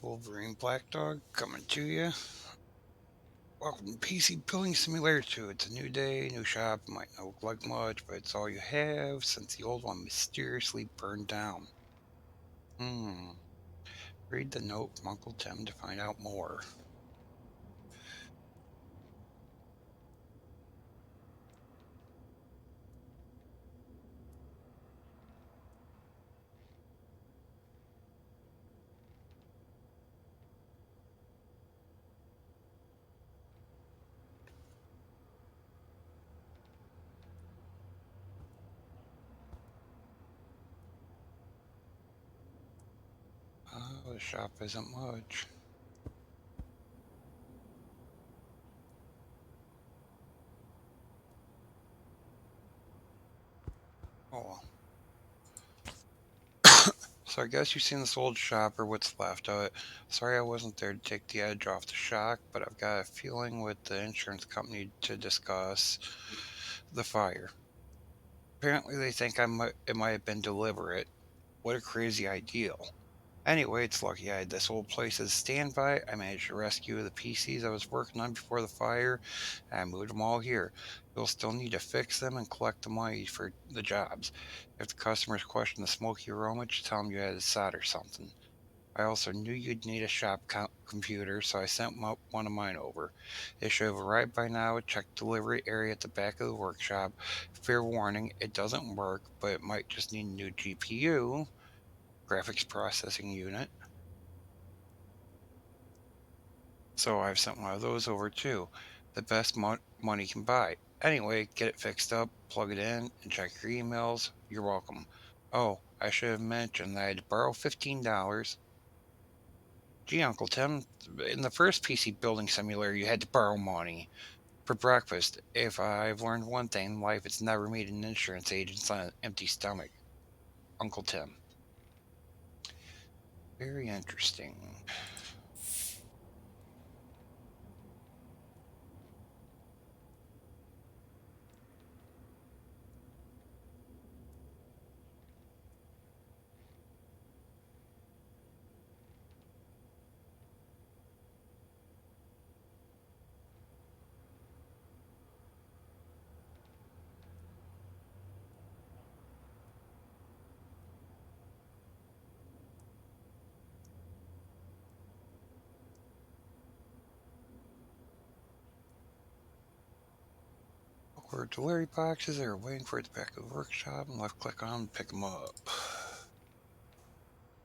Wolverine Black Dog coming to you. Welcome to PC Building Simulator 2. It's a new day, new shop. Might not look like much, but it's all you have since the old one mysteriously burned down. Read the note from Uncle Tim to find out more. The shop isn't much. Oh. So I guess you've seen this old shop or what's left of it. Sorry I wasn't there to take the edge off the shock, but I've got a feeling with the insurance company to discuss the fire. Apparently they think it might have been deliberate. What a crazy idea. Anyway, it's lucky I had this old place as standby. I managed to rescue the PCs I was working on before the fire, and I moved them all here. You'll still need to fix them and collect the money for the jobs. If the customers question the smoky aroma, just tell them you had to solder something. I also knew you'd need a computer, so I sent one of mine over. It should have arrived by now. Check delivery area at the back of the workshop. Fair warning, it doesn't work, but it might just need a new GPU, graphics processing unit. So I've sent one of those over too. The best money can buy. Anyway, get it fixed up, plug it in, and check your emails. You're welcome. Oh, I should have mentioned that I had to borrow $15. Gee, Uncle Tim, in the first PC building simulator, you had to borrow money for breakfast. If I've learned one thing in life, it's never meet an insurance agent on an empty stomach. Uncle Tim. Very interesting. Where delivery boxes are waiting for it at the back of the workshop, and left click on them to pick them up.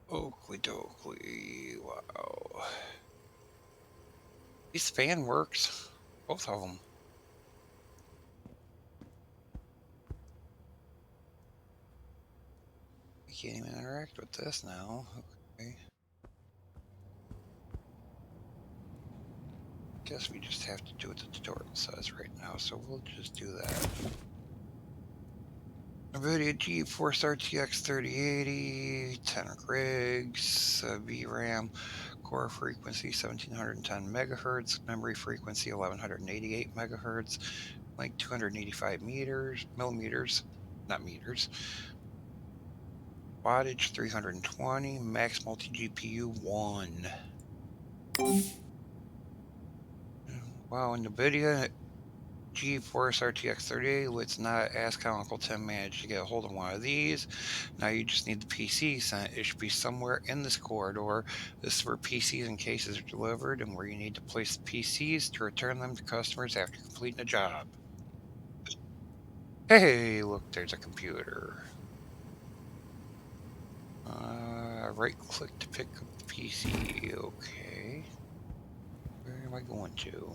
Oakley dokley, wow. This fan works. Both of them. You can't even interact with this now. Okay. Guess we just have to do what the tutorial says right now, so we'll just do that. NVIDIA GeForce RTX 3080, 10 rigs, VRAM, core frequency 1710 megahertz, memory frequency 1188 megahertz, length 285 millimeters, not meters, wattage 320, max multi GPU 1. Wow, NVIDIA GeForce RTX 3080, let's not ask how Uncle Tim managed to get a hold of one of these. Now you just need the PC sent. It should be somewhere in this corridor. This is where PCs and cases are delivered and where you need to place the PCs to return them to customers after completing a job. Hey, look, there's a computer. Right click to pick up the PC. Okay. Where am I going to?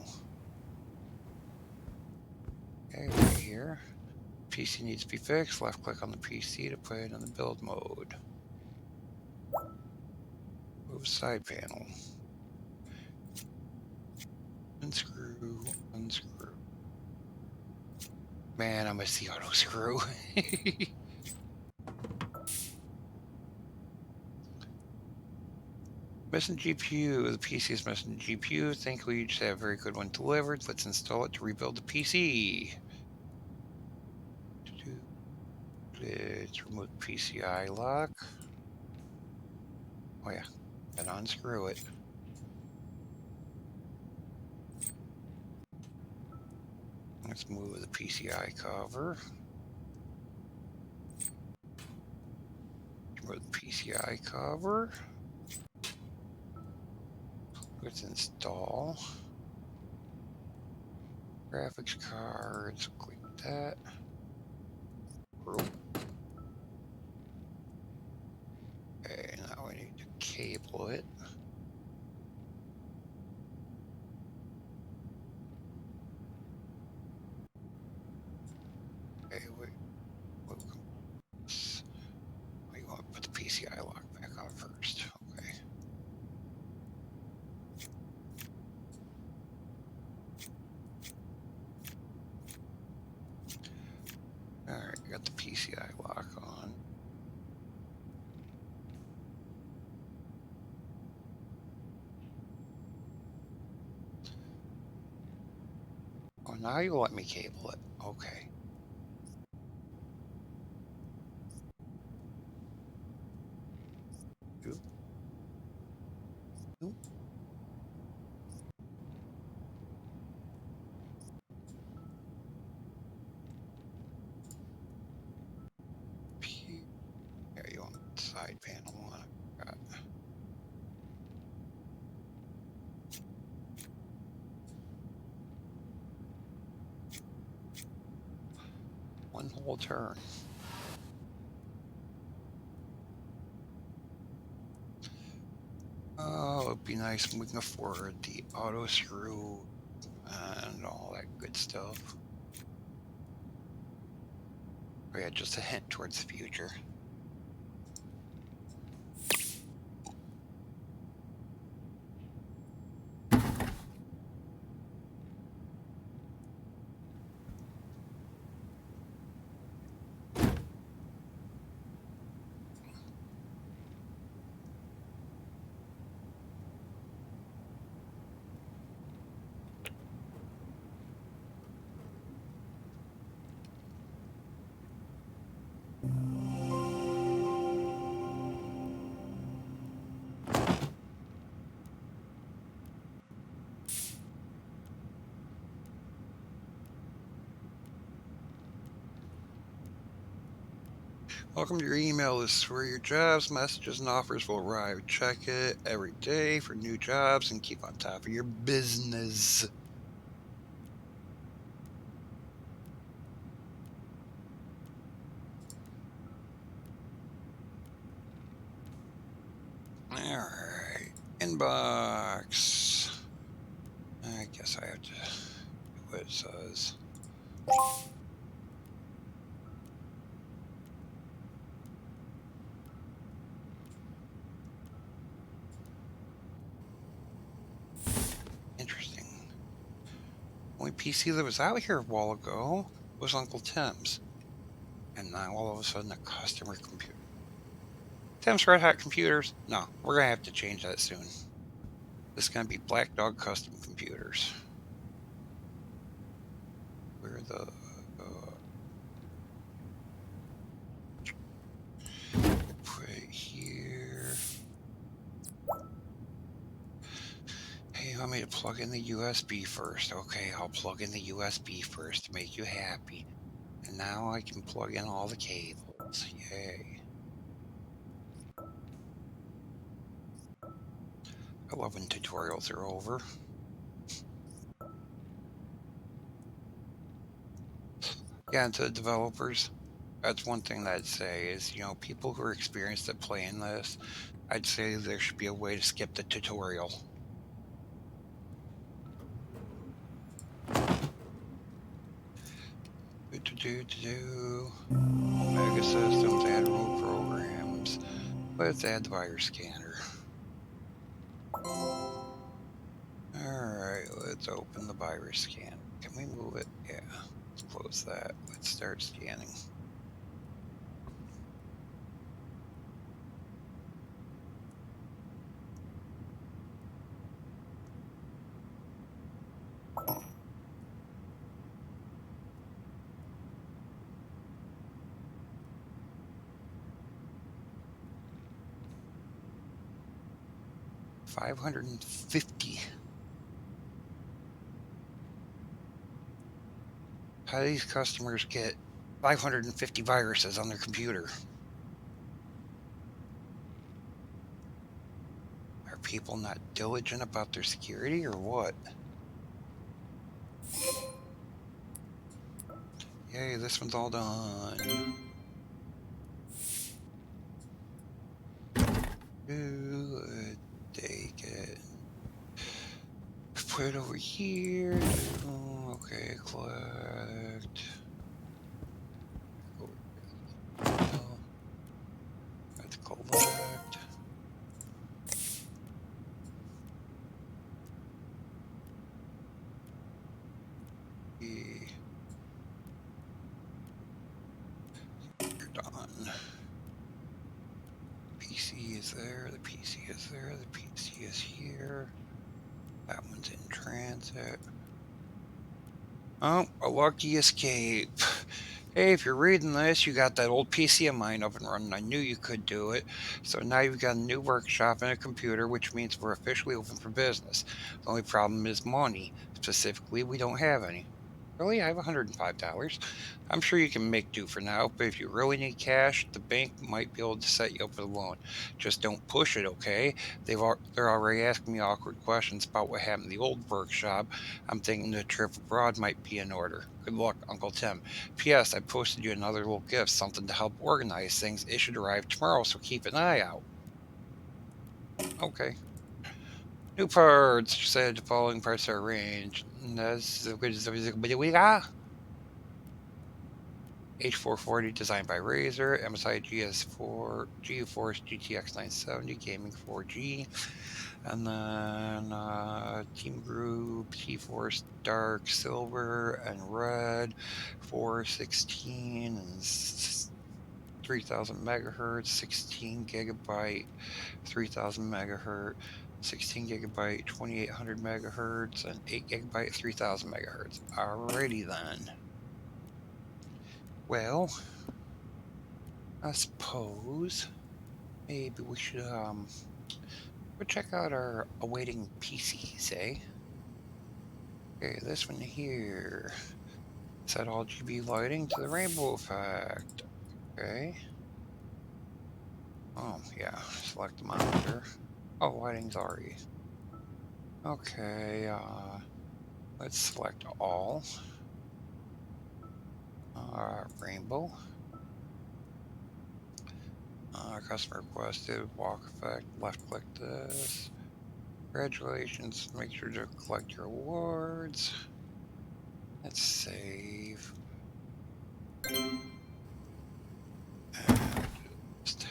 Okay, right here. PC needs to be fixed. Left click on the PC to put it in the build mode. Move side panel. Unscrew, unscrew. Man, I miss the auto screw. Missing GPU. The PC is missing GPU. Thankfully, you just have a very good one delivered. Let's install it to rebuild the PC. Let's remove the PCI lock. Oh yeah, and unscrew it. Let's move the PCI cover. Remove the PCI cover. Let's install graphics cards. Click that. Okay, now we need to cable it. Okay, wait. You want to put the PCI lock back on first. Okay. All right, got the PCI lock on. Oh, now you let me cable it. Okay. Oop. Oop. There you want the side panel on it. Got one whole turn. Oh, it'd be nice when we can afford the auto screw and all that good stuff. Oh yeah, just a hint towards the future. Welcome to your email list where your jobs, messages, and offers will arrive. Check it every day for new jobs and keep on top of your business. All right, inbox. I guess I have to do what it says. Interesting. Only PC that was out here a while ago was Uncle Tim's. And now all of a sudden a customer computer. Tim's Red Hat Computers? No, we're going to have to change that soon. This is going to be Black Dog Custom Computers. Where the... put it here. Hey, you want me to plug in the USB first? Okay, I'll plug in the USB first to make you happy. And now I can plug in all the cables. Yay. I love when tutorials are over. Yeah, and to the developers, that's one thing that I'd say is, people who are experienced at playing this, I'd say there should be a way to skip the tutorial. Omega systems, add remote programs. Let's add the virus scanner. Alright, let's open the virus scanner. Can we move it? Yeah, let's close that. Let's start scanning. $550. How do these customers get 550 viruses on their computer? Are people not diligent about their security or what? Yay, this one's all done. Ooh, take it. Put it over here. Okay, collect. Over here. No. Let's collect. You're done. PC is there. The PC is there. The PC is here. That one's in transit. Oh, a lucky escape. Hey, if you're reading this, you got that old PC of mine up and running. I knew you could do it. So now you've got a new workshop and a computer, which means we're officially open for business. The only problem is money. Specifically, we don't have any. Really? I have $105. I'm sure you can make do for now, but if you really need cash, the bank might be able to set you up with a loan. Just don't push it, okay? They're already asking me awkward questions about what happened in the old workshop. I'm thinking the trip abroad might be in order. Good luck, Uncle Tim. P.S. I posted you another little gift, something to help organize things. It should arrive tomorrow, so keep an eye out. Okay. New parts. Said the following parts are arranged. That's we got. H440 designed by Razer, MSI GS4, GeForce GTX 970 Gaming 4G, and then Team Group GeForce Dark Silver and Red 416 and 3000 megahertz, 16 gigabyte, 3000 megahertz. 16 gigabyte, 2800 megahertz, and 8 gigabyte, 3000 megahertz. Alrighty then. Well, I suppose maybe we should go check out our awaiting PCs, eh? Okay, this one here. Set all GB lighting to the rainbow effect. Okay. Oh yeah, select the monitor. Oh, lighting's already. Okay, let's select all. Rainbow. Customer requested walk effect. Left click this. Congratulations. Make sure to collect your awards. Let's save. And just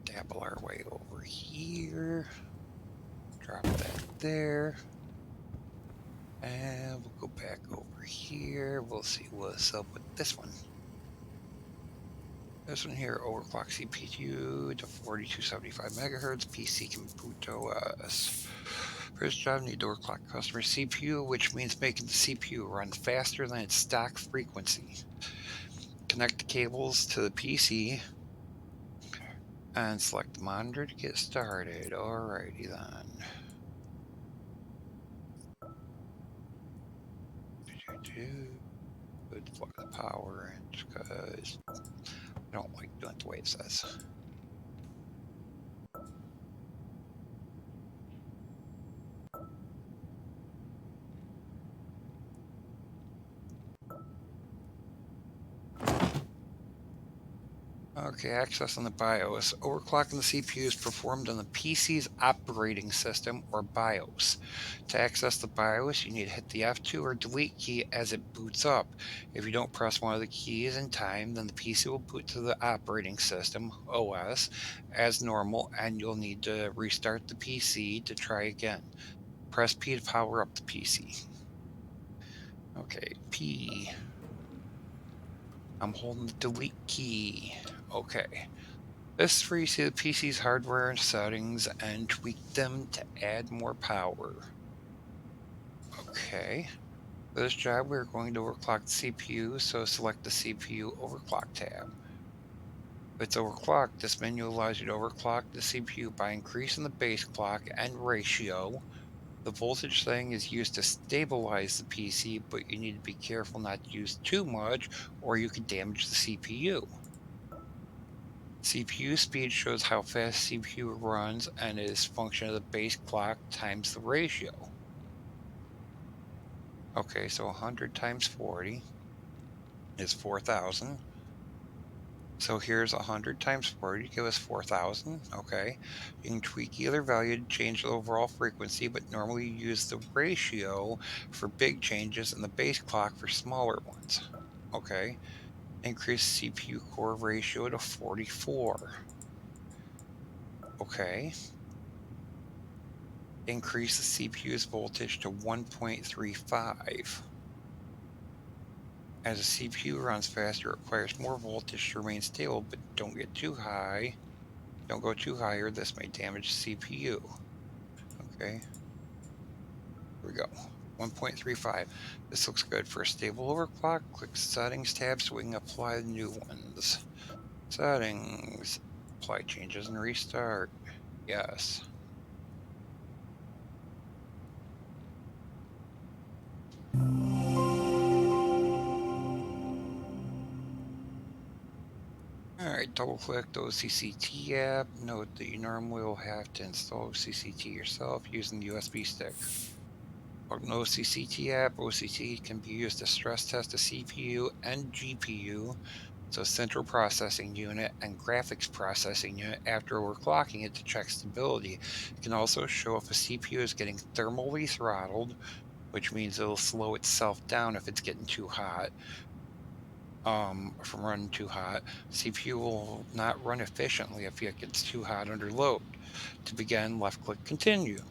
dabble our way over here. Drop that there. And we'll go back over here. We'll see what's up with this one. This one here, overclock CPU to 4275 megahertz. PC can boot OS. For this job, need to overclock customer CPU, which means making the CPU run faster than its stock frequency. Connect the cables to the PC and select the monitor to get started. Alrighty then. Good, plug the power in because I don't like doing it the way it says. Okay, access on the BIOS. Overclocking the CPU is performed on the PC's operating system or BIOS. To access the BIOS, you need to hit the F2 or delete key as it boots up. If you don't press one of the keys in time, then the PC will boot to the operating system, OS, as normal, and you'll need to restart the PC to try again. Press P to power up the PC. Okay, P. I'm holding the delete key. Okay. This is where you see the PC's hardware and settings and tweak them to add more power. Okay. For this job, we're going to overclock the CPU, so select the CPU overclock tab. If it's overclocked, this menu allows you to overclock the CPU by increasing the base clock and ratio, The voltage setting is used to stabilize the PC, but you need to be careful not to use too much or you could damage the CPU. CPU speed shows how fast CPU runs and is function of the base clock times the ratio. Okay, so 100 times 40 is 4,000. So here's 100 times 40 to give us 4,000. Okay. You can tweak either value to change the overall frequency, but normally you use the ratio for big changes and the base clock for smaller ones. Okay. Increase CPU core ratio to 44. Okay. Increase the CPU's voltage to 1.35. As the CPU runs faster, it requires more voltage to remain stable, but don't get too high. Don't go too high or this may damage the CPU. Okay, here we go. 1.35. This looks good for a stable overclock. Click Settings tab so we can apply the new ones. Settings. Apply changes and restart. Yes. Alright, double click the OCCT app. Note that you normally will have to install OCCT yourself using the USB stick. On an OCCT app, OCCT can be used to stress test a CPU and GPU, so central processing unit and graphics processing unit after overclocking it to check stability. It can also show if a CPU is getting thermally throttled, which means it'll slow itself down if it's getting too hot, from running too hot. CPU will not run efficiently if it gets too hot under load. To begin, left click continue.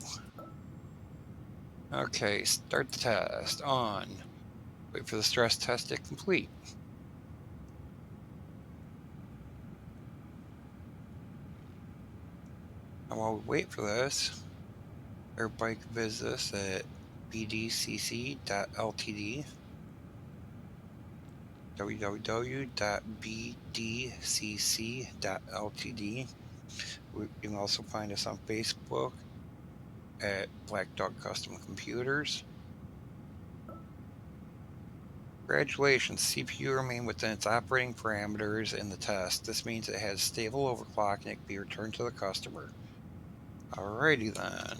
Okay, start the test. On. Wait for the stress test to complete. And while we wait for this, everybody can visit us at bdcc.ltd, www.bdcc.ltd. You can also find us on Facebook at Black Dog Custom Computers. Congratulations, CPU remained within its operating parameters in the test. This means it has stable overclock and it can be returned to the customer. Alrighty then.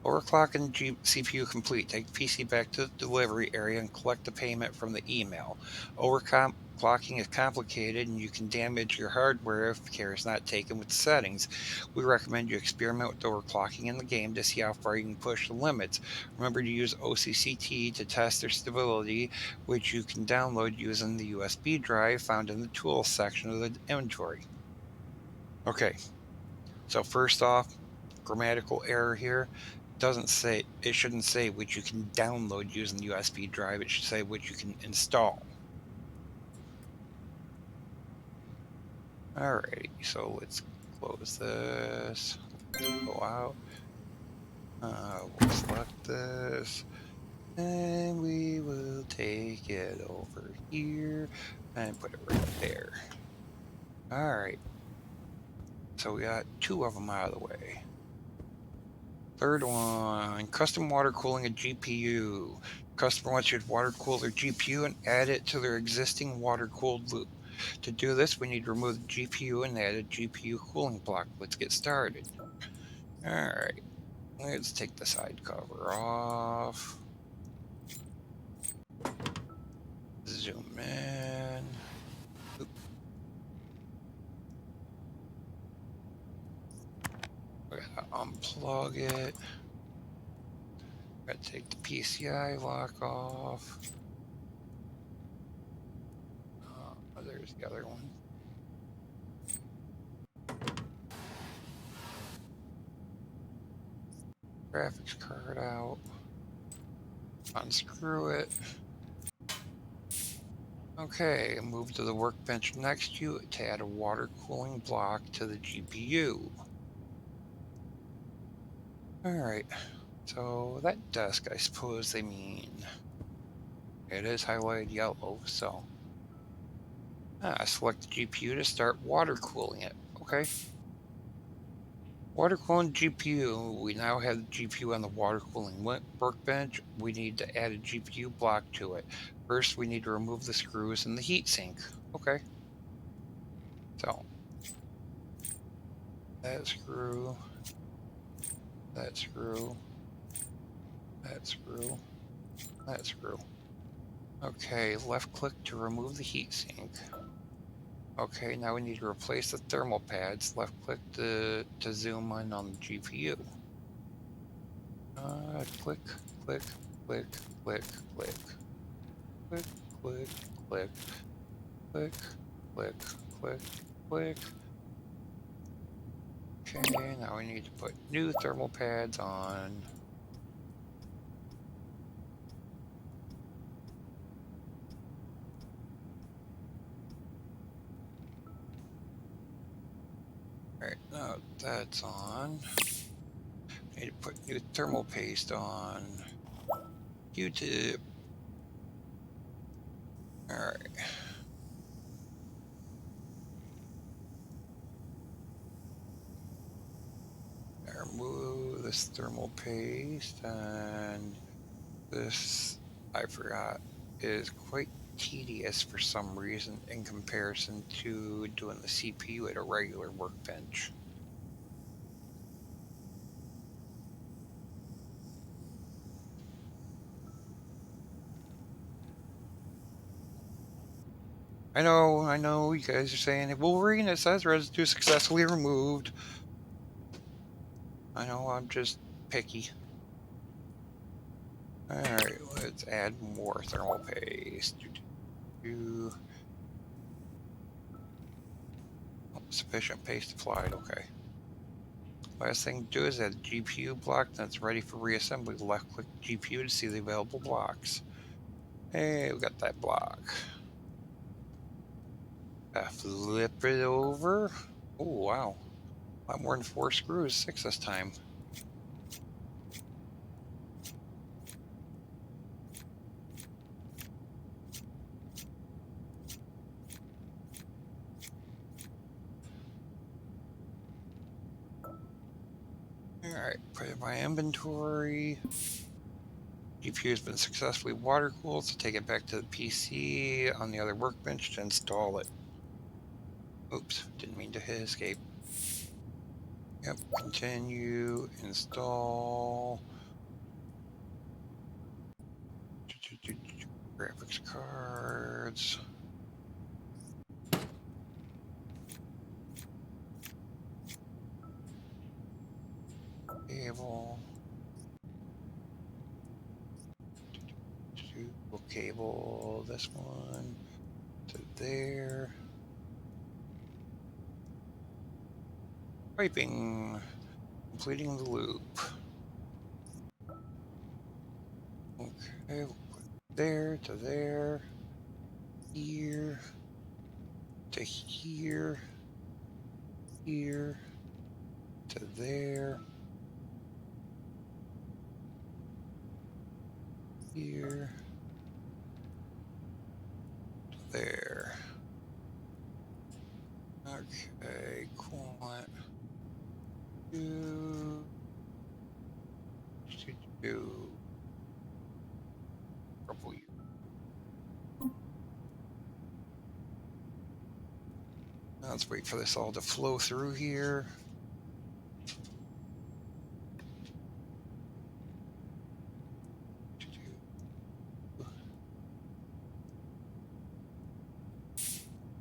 Overclocking CPU complete. Take PC back to the delivery area and collect the payment from the email. Overclocking is complicated and you can damage your hardware if care is not taken with the settings. We recommend you experiment with overclocking in the game to see how far you can push the limits. Remember to use OCCT to test their stability, which you can download using the USB drive found in the tools section of the inventory. Okay, so first off, grammatical error here. It shouldn't say which you can download using the USB drive. It should say which you can install. Alrighty, so let's close this. Go out. We'll select this. And we will take it over here and put it right there. Alright. So we got two of them out of the way. Third one, custom water cooling a GPU. Customer wants you to water cool their GPU and add it to their existing water cooled loop. To do this, we need to remove the GPU and add a GPU cooling block. Let's get started. All right, let's take the side cover off. Zoom in. Oop. We gotta unplug it. Gotta take the PCI lock off. There's the other one. Graphics card out. Unscrew it. Okay, move to the workbench next to you to add a water cooling block to the GPU. Alright, so that desk, I suppose they mean. It is highlighted yellow, so. Select the GPU to start water cooling it. Okay. Water cooling GPU. We now have the GPU on the water cooling workbench. We need to add a GPU block to it. First, we need to remove the screws in the heatsink. Okay. So, that screw, that screw, that screw, that screw. Okay, left click to remove the heatsink. Okay, now we need to replace the thermal pads. Left click to zoom in on the GPU. Click, click, click, click, click, click, click, click, click, click, click, click. Okay, now we need to put new thermal pads on. All right, now that's on. Need to put new thermal paste on. Q-tip. All right. Remove this thermal paste, and this, I forgot, is quite tedious for some reason in comparison to doing the CPU at a regular workbench. I know, you guys are saying, Wolverine, it says residue successfully removed. I know, I'm just picky. Alright, let's add more thermal paste. Sufficient paste applied, okay. Last thing to do is add a GPU block that's ready for reassembly. Left click GPU to see the available blocks. Hey, we got that block. Flip it over. Oh, wow. A lot more than 4 screws, 6 this time. Alright, put it in my inventory. GPU has been successfully water cooled, so take it back to the PC on the other workbench to install it. Oops, didn't mean to hit escape. Yep, continue, install. Graphics cards. Cable. We'll cable this one to there. Piping. Completing the loop. Okay, we'll put there to there. Here to here. Here to there. Here to there. Okay, quant. Do. W. Let's wait for this all to flow through here.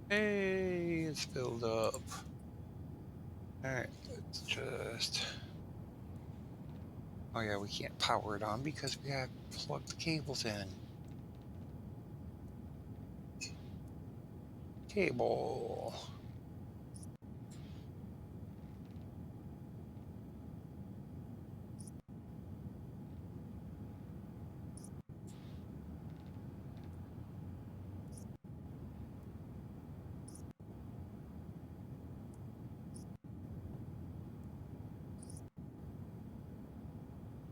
Hey, it's filled up. Alright, let's just... Oh yeah, we can't power it on because we have to plug the cables in. Cable.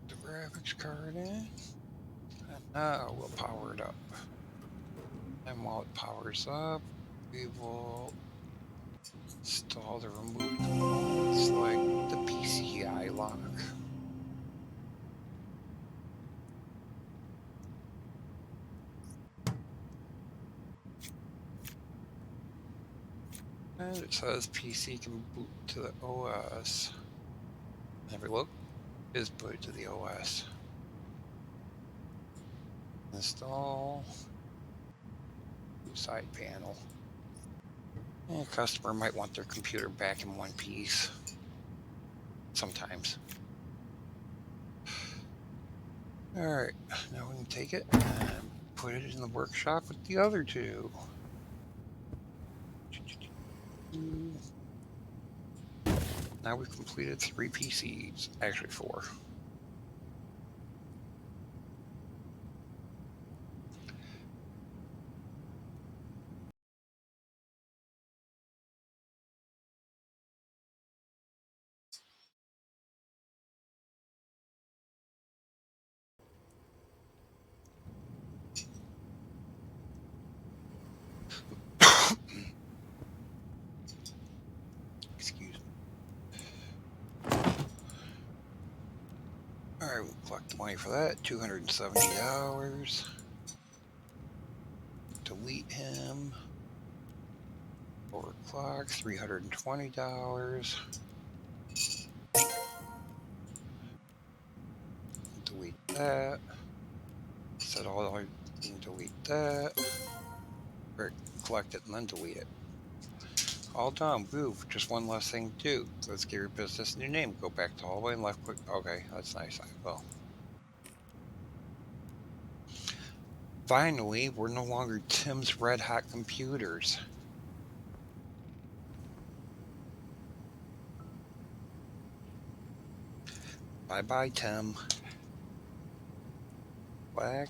The graphics card in. And now we'll power it up. And while it powers up, we will Install the removed components like the PCI lock. And it says PC can boot to the OS. Have a look. Is booted to the OS. Install side panel. And customer might want their computer back in one piece. Sometimes. Alright, now we can take it and put it in the workshop with the other two. Now we've completed 3 PCs, actually 4. Excuse me. Alright, we'll collect the money for that, $270. Delete him. Overclock, $320. Delete that. Set all I can delete that. Or collect it and then delete it. All done. Woo. Just one less thing to do. Let's give your business a new name. Go back to hallway and left click. Okay, that's nice. I will. Finally, we're no longer Tim's Red Hot Computers. Bye-bye, Tim. Black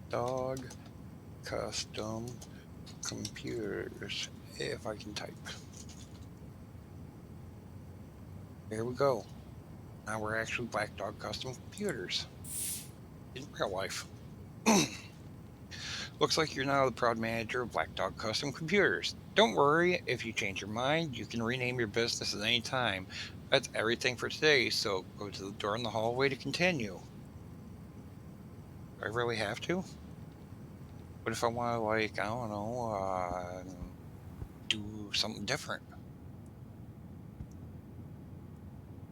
Dog Custom Computers. If I can type. There we go. Now we're actually Black Dog Custom Computers. In real life. Looks like you're now the proud manager of Black Dog Custom Computers. Don't worry, if you change your mind, you can rename your business at any time. That's everything for today, so go to the door in the hallway to continue. Do I really have to? What if I want to, like, I don't know, do something different?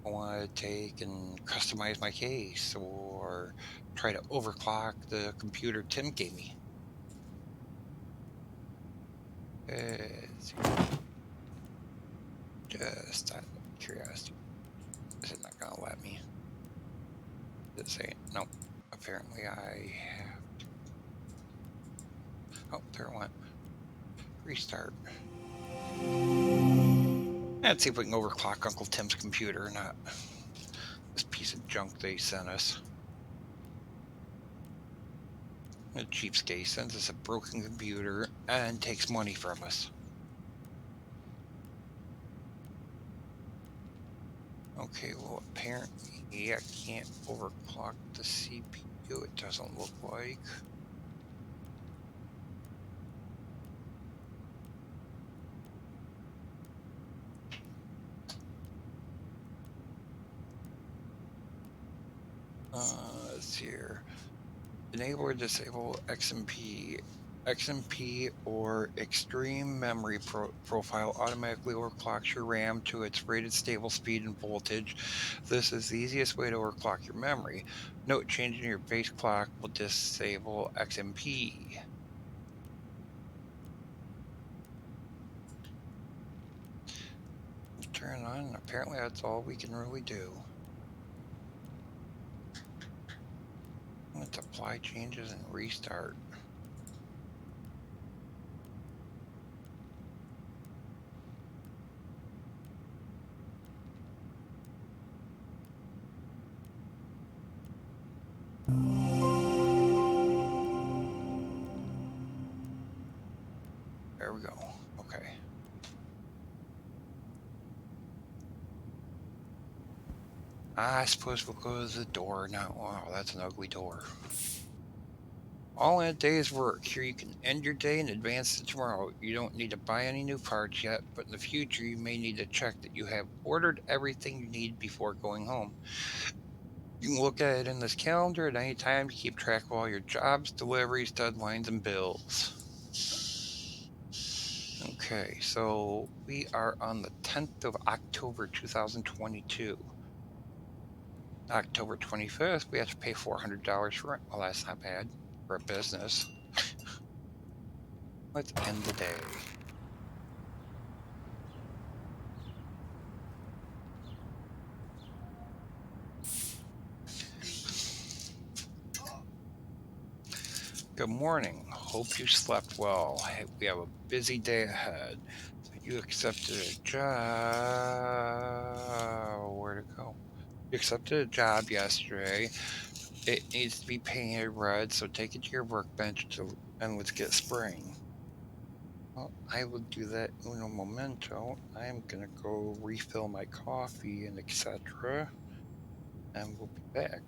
I want to take and customize my case or try to overclock the computer Tim gave me. Just out of curiosity. Is it not going to let me? Did it say it? No. Apparently I have to. Oh, there it went. Restart. Let's see if we can overclock Uncle Tim's computer or not. This piece of junk they sent us. The cheapskate sends us a broken computer and takes money from us. Okay, well, apparently I can't overclock the CPU, it doesn't look like. Let's see here. Enable or disable XMP or extreme memory profile automatically overclocks your RAM to its rated stable speed and voltage. This is the easiest way to overclock your memory. Note, changing your base clock will disable XMP. Turn on. Apparently that's all we can really do. Let's apply changes and restart. There we go. Okay. I suppose we'll go to the door now. Wow, that's an ugly door. all in a day's work. Here you can end your day and advance to tomorrow. You don't need to buy any new parts yet, but in the future you may need to check that you have ordered everything you need before going home. You can look at it in this calendar at any time to keep track of all your jobs, deliveries, deadlines, and bills. Okay, so we are on the 10th of October 2022. October 25th, we have to pay $400 for rent. Well, that's not bad for a business. Let's end the day. Good morning. Hope you slept well. Hey, we have a busy day ahead. So you accepted a job. Where'd it go? You accepted a job yesterday. It needs to be painted red, so take it to your workbench and let's get spraying. Well, I will do that uno momento. I'm gonna go refill my coffee and etc. And we'll be back.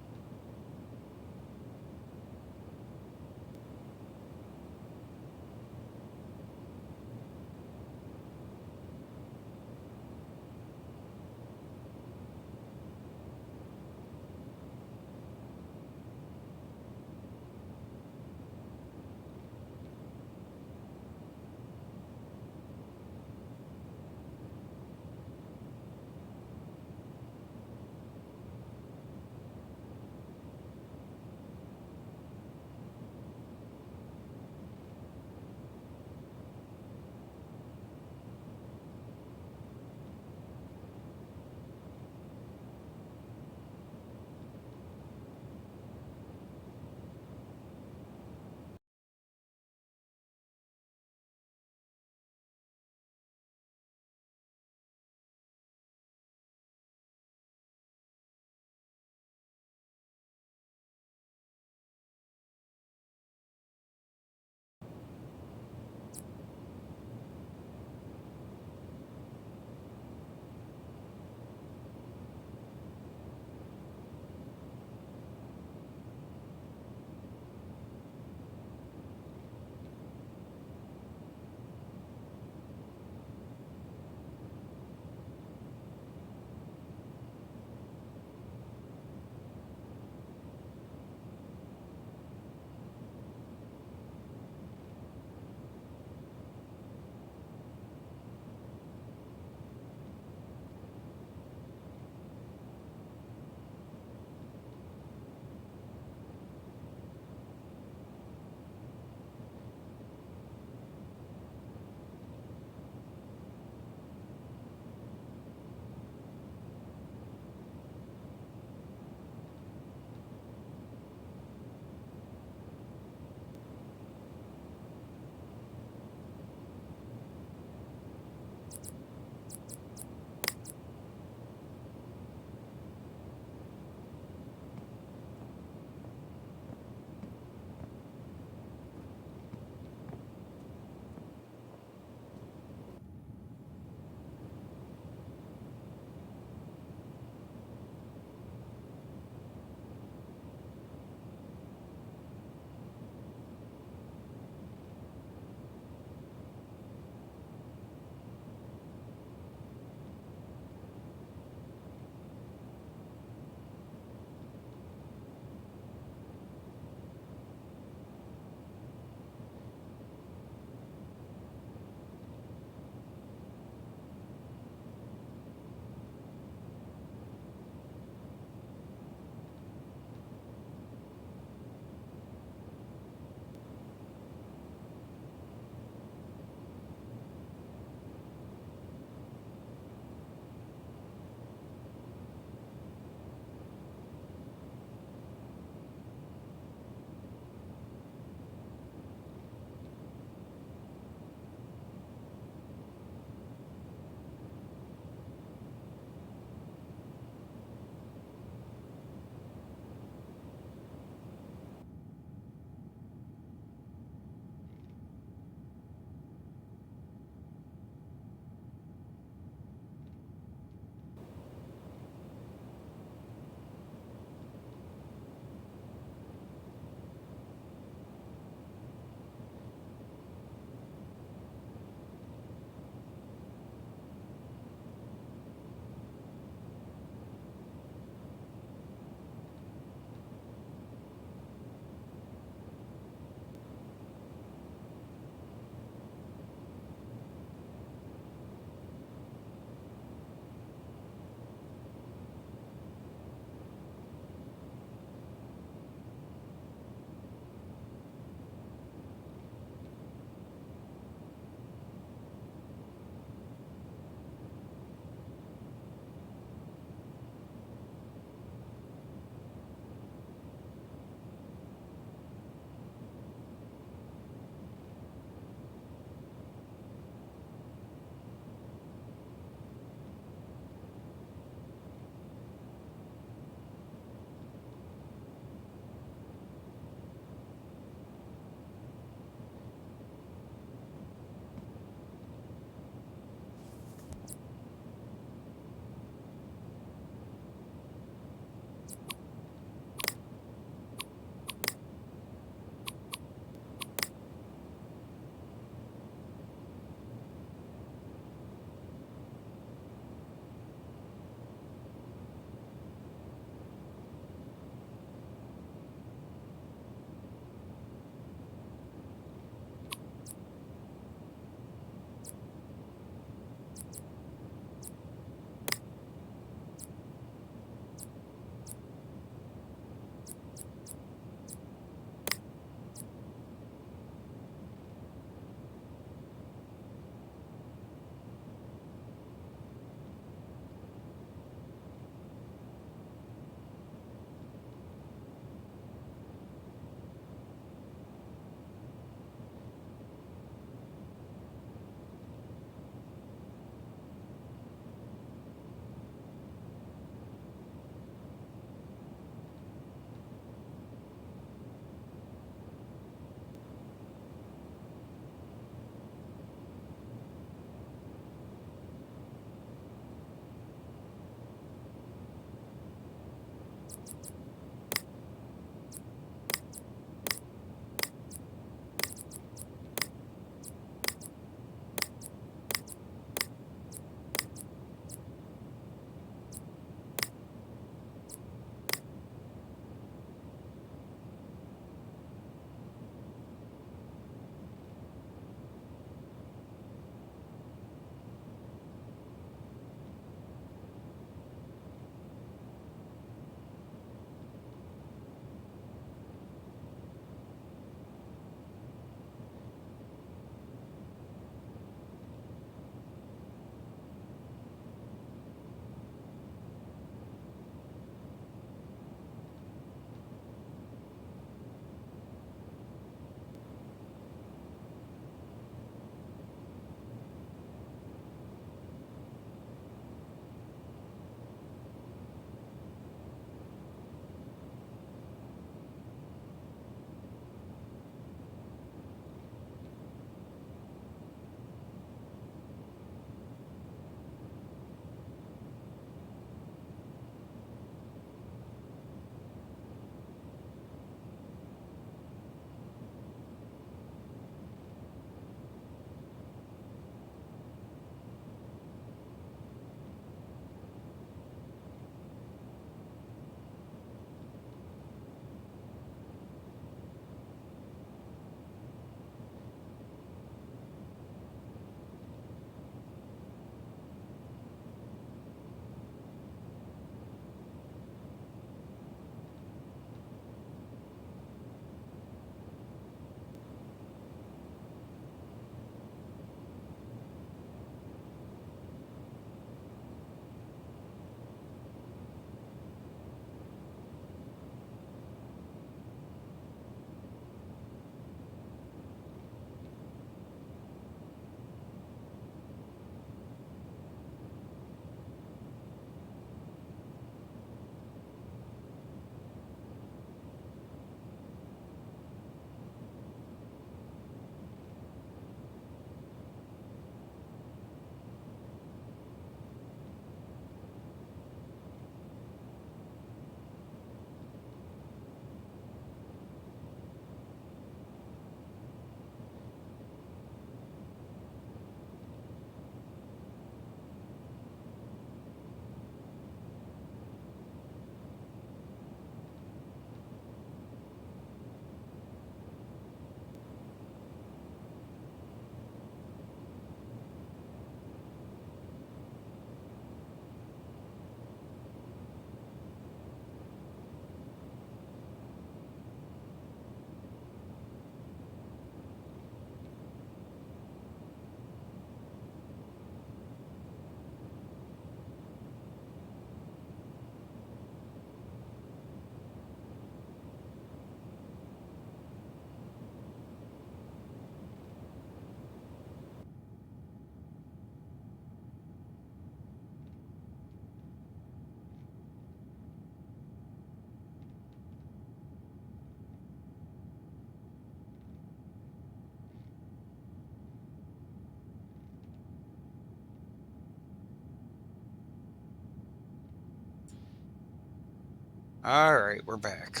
All right, we're back.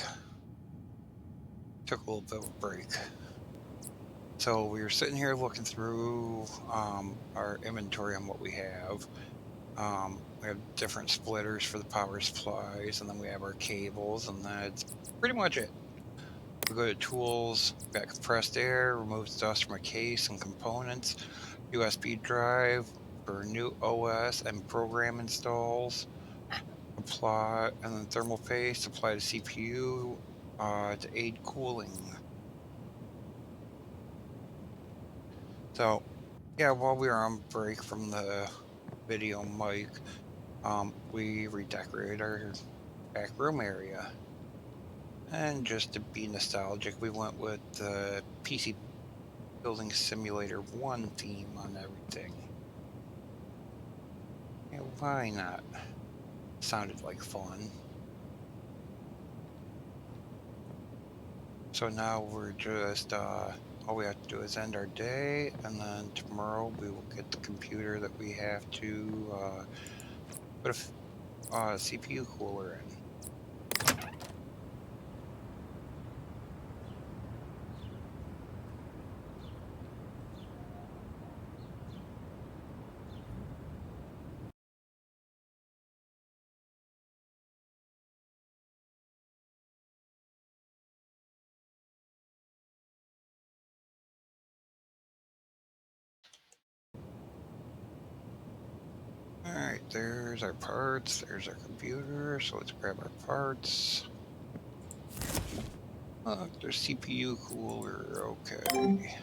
Took a little bit of a break. So we were sitting here looking through our inventory on what we have. We have different splitters for the power supplies, and then we have our cables, and that's pretty much it. We go to tools, got compressed air, removes dust from a case and components, USB drive for new OS and program installs, apply, and then thermal paste, apply to CPU to aid cooling. So, yeah, while we were on break from the video mic, we redecorated our back room area. And just to be nostalgic, we went with the PC Building Simulator 1 theme on everything. Yeah, why not? Sounded like fun. So now we're just, all we have to do is end our day, and then tomorrow we will get the computer that we have to put a CPU cooler in. Alright, there's our parts, there's our computer, so let's grab our parts. Look, there's CPU cooler, okay.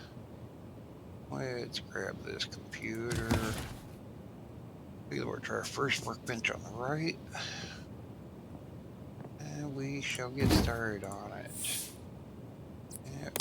Let's grab this computer. We'll try our first workbench on the right. And we shall get started on it. Yep.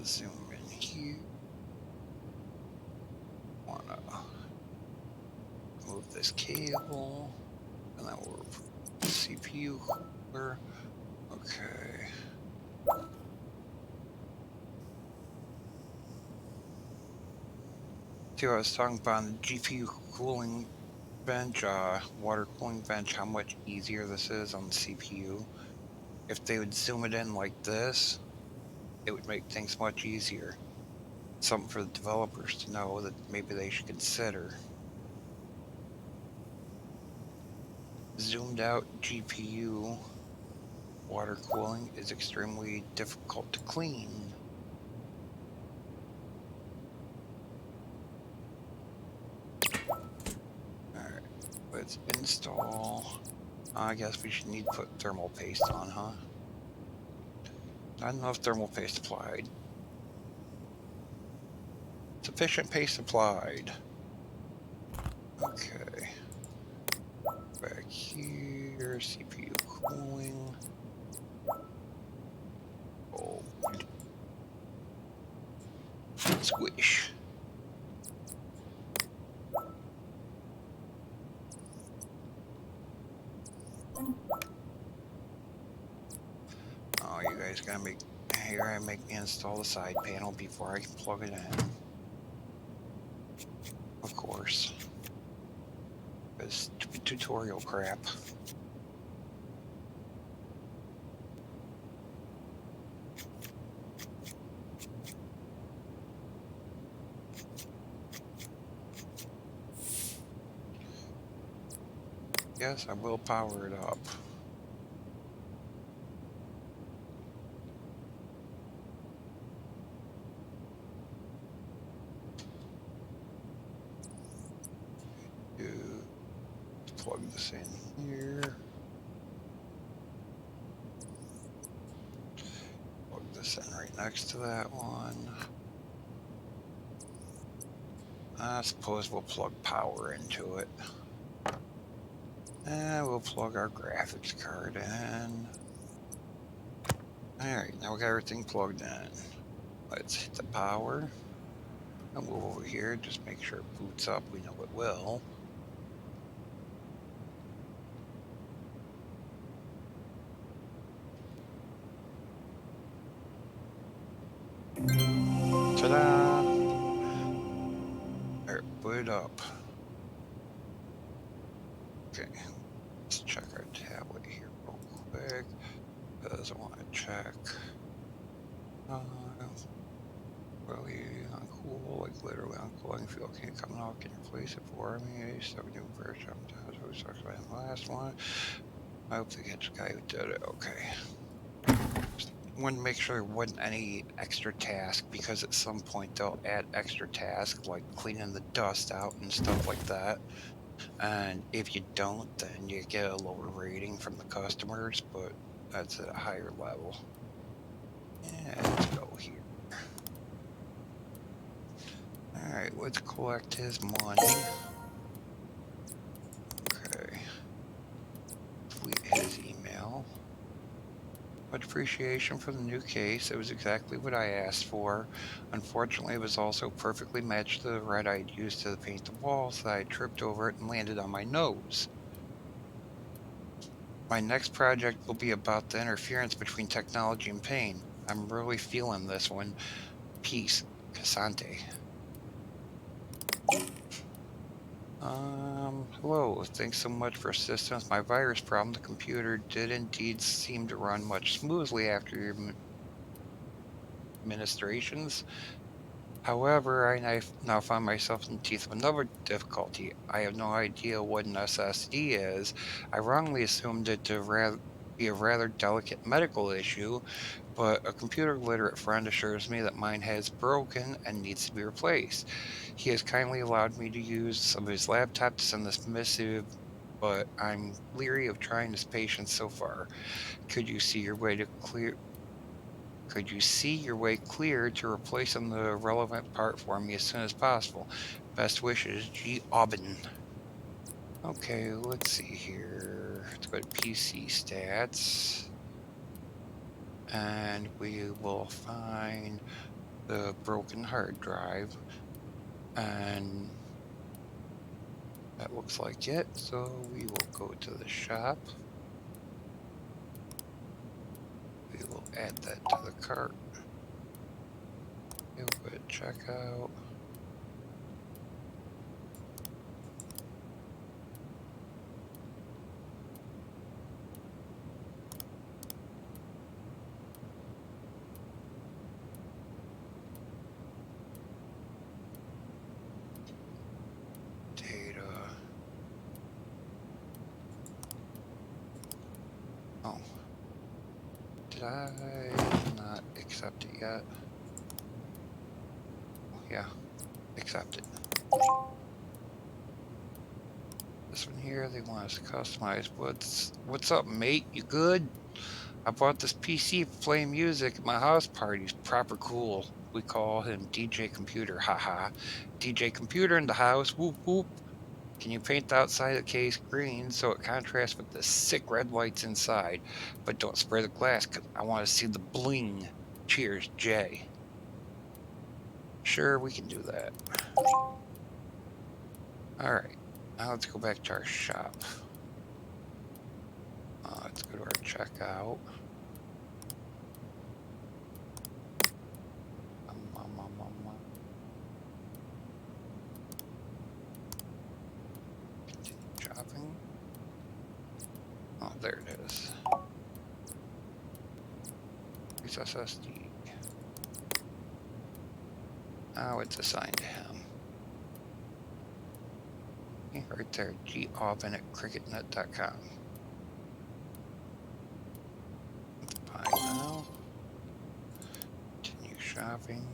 Zoom in here. Wanna move this cable, and then we'll CPU cooler. Okay. See what I was talking about on the GPU cooling bench, water cooling bench, how much easier this is on the CPU. If they would zoom it in like this, it would make things much easier. Something for the developers to know that maybe they should consider. Zoomed out GPU water cooling is extremely difficult to clean. Alright, let's install. I guess we should need to put thermal paste on, huh? Not enough thermal paste applied. Sufficient paste applied. Okay. Back here, CPU cooling. Oh. Squish. Oh, you guys gotta make me install the side panel before I can plug it in. Of course. This tutorial crap. Yes, I will power it up. Plug this in here. Plug this in right next to that one. I suppose we'll plug power into it. And we'll plug our graphics card in. Alright, now we got everything plugged in. Let's hit the power. And move over here, just make sure it boots up. We know it will. it up. Okay, let's check our tablet here real quick, because I want to check. Really uncool, like literally uncool. I can feel it coming off. Can you replace it for me? So we do first sometimes. We suck on the last one. I hope to catch the guy who did it. Okay. Just wanted to make sure there wasn't any extra task, because at some point they'll add extra tasks like cleaning the dust out and stuff like that. And if you don't, then you get a lower rating from the customers, but that's at a higher level. Yeah, let's go here. Alright, let's collect his money. Okay. Delete his email. Much appreciation for the new case. It was exactly what I asked for. Unfortunately, it was also perfectly matched to the red I'd used to paint the walls, so I tripped over it and landed on my nose. My next project will be about the interference between technology and pain. I'm really feeling this one. Peace, Cassante. Hello. Thanks so much for assistance. My virus problem, the computer did indeed seem to run much smoothly after your administrations. However, I now find myself in the teeth of another difficulty. I have no idea what an SSD is. I wrongly assumed it to be a rather delicate medical issue, but a computer-literate friend assures me that mine has broken and needs to be replaced. He has kindly allowed me to use some of his laptop to send this missive, but I'm leery of trying his patience so far. Could you see your way clear to replacing the relevant part for me as soon as possible? Best wishes, G. Aubin. Okay, let's see here. Let's go to PC stats. And we will find the broken hard drive. And that looks like it. So we will go to the shop. We will add that to the cart. We'll go to checkout. Data. Oh. Did I not accept it yet? Oh, yeah. Accept it. This one here, they want us to customize. What's up, mate? You good? I bought this PC for playing music at my house parties. Proper cool. We call him DJ Computer. Haha. DJ Computer in the house. Whoop whoop. Can you paint the outside of the case green so it contrasts with the sick red lights inside? But don't spray the glass, because I want to see the bling. Cheers, Jay. Sure, we can do that. Alright. Now let's go back to our shop. Let's go to our checkout. Continue shopping. Oh, there it is. It's SSD. Now it's assigned to him. Okay, right there, gaubin at cricketnet.com. Buy now. Continue shopping.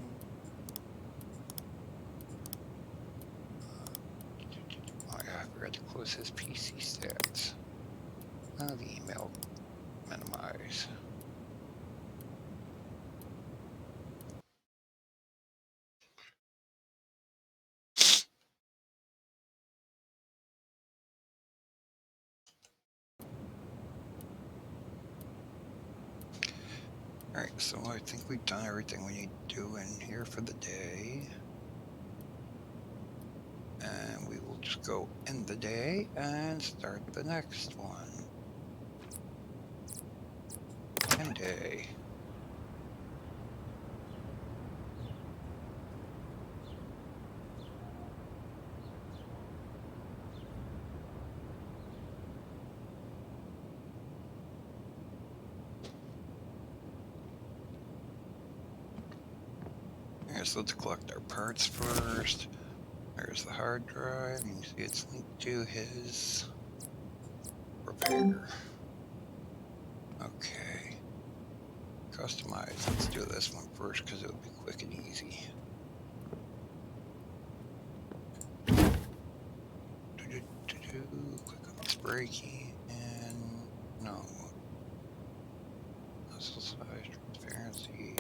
Oh yeah, I forgot to close his PC stats. Now the email minimize. Alright, so I think we've done everything we need to do in here for the day. And we will just go end the day and start the next one. End day. Alright, so let's collect our parts first. There's the hard drive. You can see it's linked to his repair. Okay. Customize. Let's do this one first because it would be quick and easy. Click on the spray key and no. Muscle size, transparency.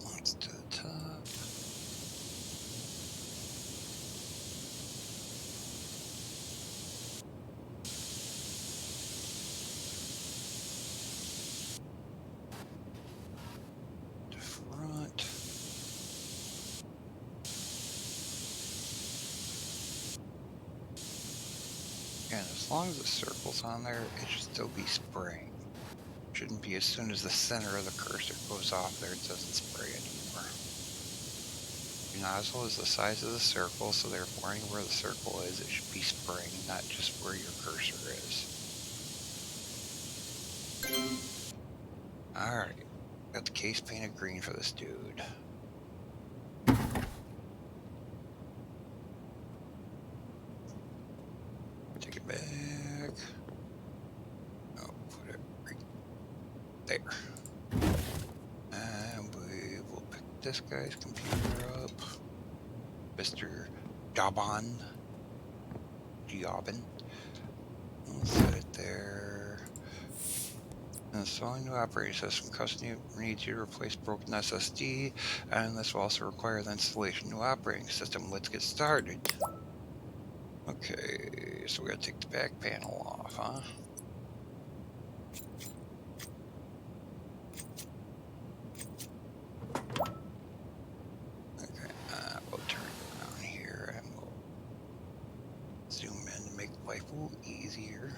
Once to the top. To front. And as long as the circle's on there, it should still be spraying. Shouldn't be as soon as the center of the cursor goes off there, it doesn't spray anymore. Your nozzle is the size of the circle, so therefore anywhere the circle is, it should be spraying, not just where your cursor is. Alright, got the case painted green for this dude. Take it back. Oh, put it right there. And we will pick this guy's computer up. Mr. Jobin. We'll set it there. Installing new operating system. Customer needs you to replace broken SSD, and this will also require the installation of new operating system. Let's get started. Okay, so we gotta take the back panel off, huh? Okay, we'll turn it around here and we'll zoom in to make life a little easier.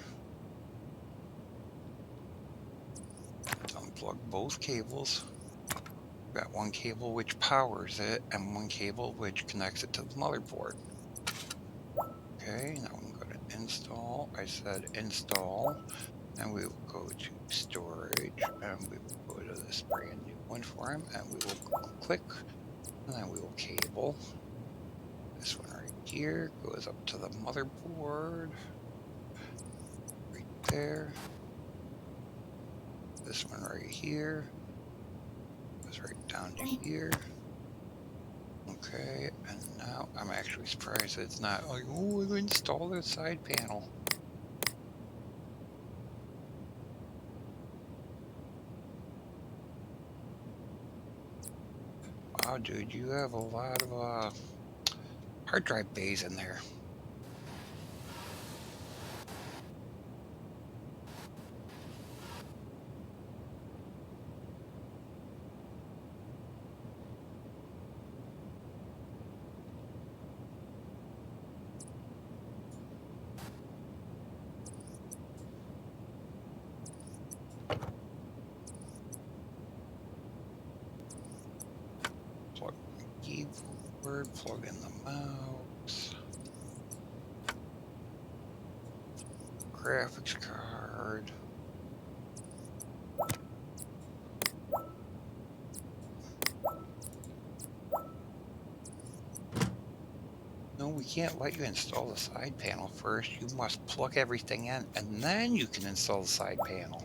Unplug both cables. We've got one cable which powers it and one cable which connects it to the motherboard. Okay, now I'm going to install. I said install, and we will go to storage, and we will go to this brand new one for him, and we will click, and then we will cable. This one right here goes up to the motherboard, right there. This one right here goes right down to here. Okay, and now I'm actually surprised that it's not like, oh, we'll install the side panel. Wow, dude, you have a lot of hard drive bays in there. Plug in the keyboard, plug in the mouse, graphics card. No, we can't let you install the side panel first. You must plug everything in, and then you can install the side panel.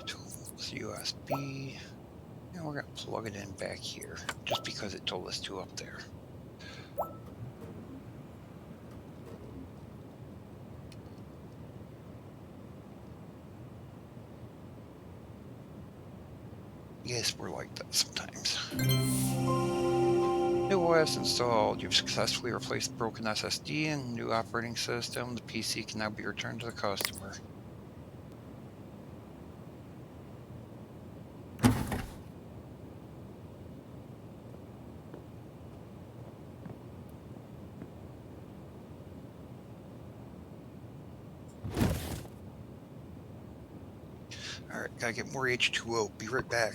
Tools, USB. And we're going to plug it in back here, just because it told us to up there. Yes, we're like that sometimes. New OS installed. You've successfully replaced the broken SSD and new operating system. The PC can now be returned to the customer. All right, gotta get more H2O. Be right back.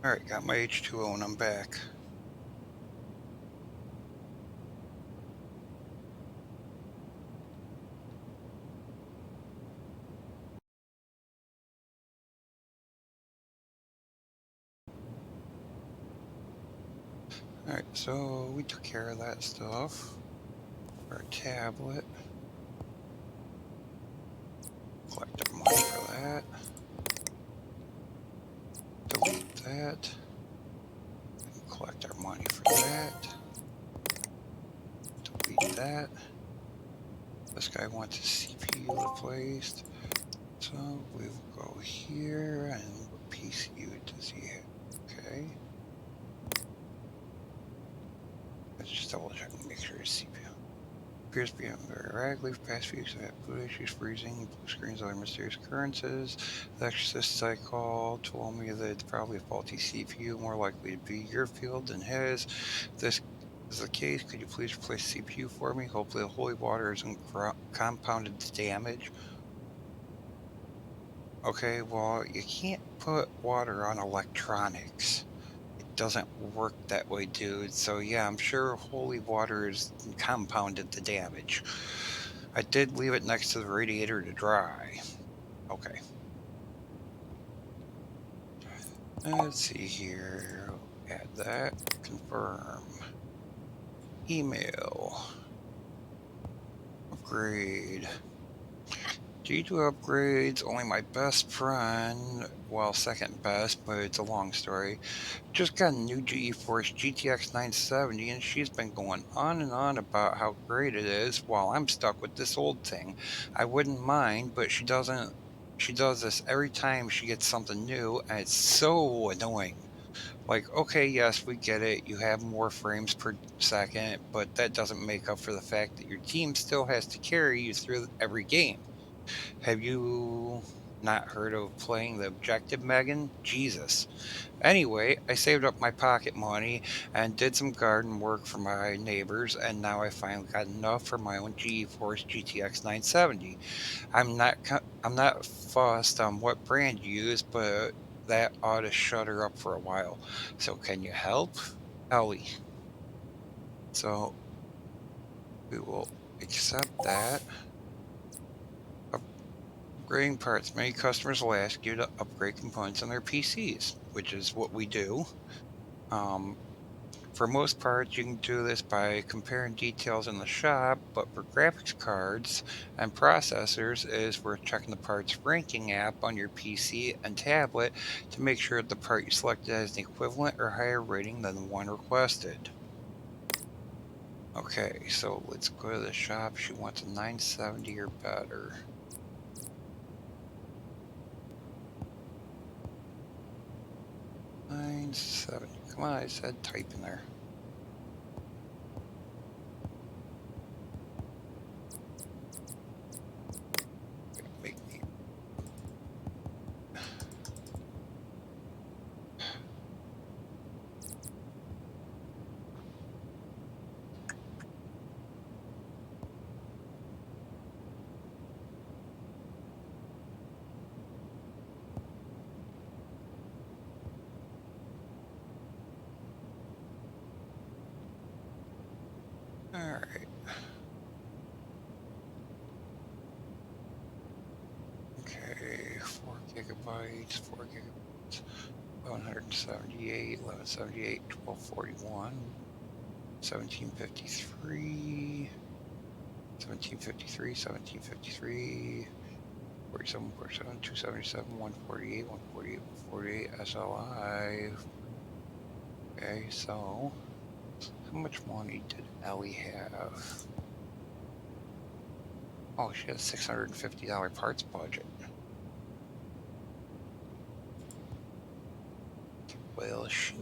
All right, got my H2O and I'm back. All right, so we took care of that stuff. Our tablet. Collect our money for that. Delete that. And collect our money for that. Delete that. This guy wants his CPU replaced. So we will go here and what PCU does he have? Okay. Let's just double check and make sure his CPU appears to be very erratically for past few weeks. I've had boot issues, freezing, blue screens, other mysterious occurrences. The exorcist I called told me that it's probably a faulty CPU, more likely to be your field than his. If this is the case, could you please replace the CPU for me? Hopefully the holy water isn't compounded damage. Okay, well, you can't put water on electronics. It doesn't work that way, dude. So yeah, I'm sure holy water is compounded the damage. I did leave it next to the radiator to dry. Okay. Let's see here. Add that. Confirm. Email. Upgrade. G2 upgrades, only my best friend, well, second best, but it's a long story, just got a new GeForce GTX 970, and she's been going on and on about how great it is while I'm stuck with this old thing. I wouldn't mind, but she doesn't. She does this every time she gets something new, and it's so annoying. Like, okay, yes, we get it. You have more frames per second, but that doesn't make up for the fact that your team still has to carry you through every game. Have you? Not heard of playing the objective, Megan? Jesus. Anyway, I saved up my pocket money and did some garden work for my neighbors, and now I finally got enough for my own GeForce GTX 970. I'm not fussed on what brand you use, but that ought to shut her up for a while. So can you help? Ellie. So we will accept that. Upgrading parts. Many customers will ask you to upgrade components on their PCs, which is what we do. Um, For most parts, you can do this by comparing details in the shop, but for graphics cards and processors, it is worth checking the parts ranking app on your PC and tablet to make sure the part you selected has an equivalent or higher rating than the one requested. Okay, so let's go to the shop. She wants a 970 or better. 970. Come on, I said type in there. Make me. All right. Okay, 4 gigabytes, 4 gigabytes. 1178, 1178, 1241, 1753, 1753, 1753, 47, 47, 277, 148, 148, 148, SLI. Okay, so how much money did Ellie have? Oh, she has $650 parts budget. Well, shoot.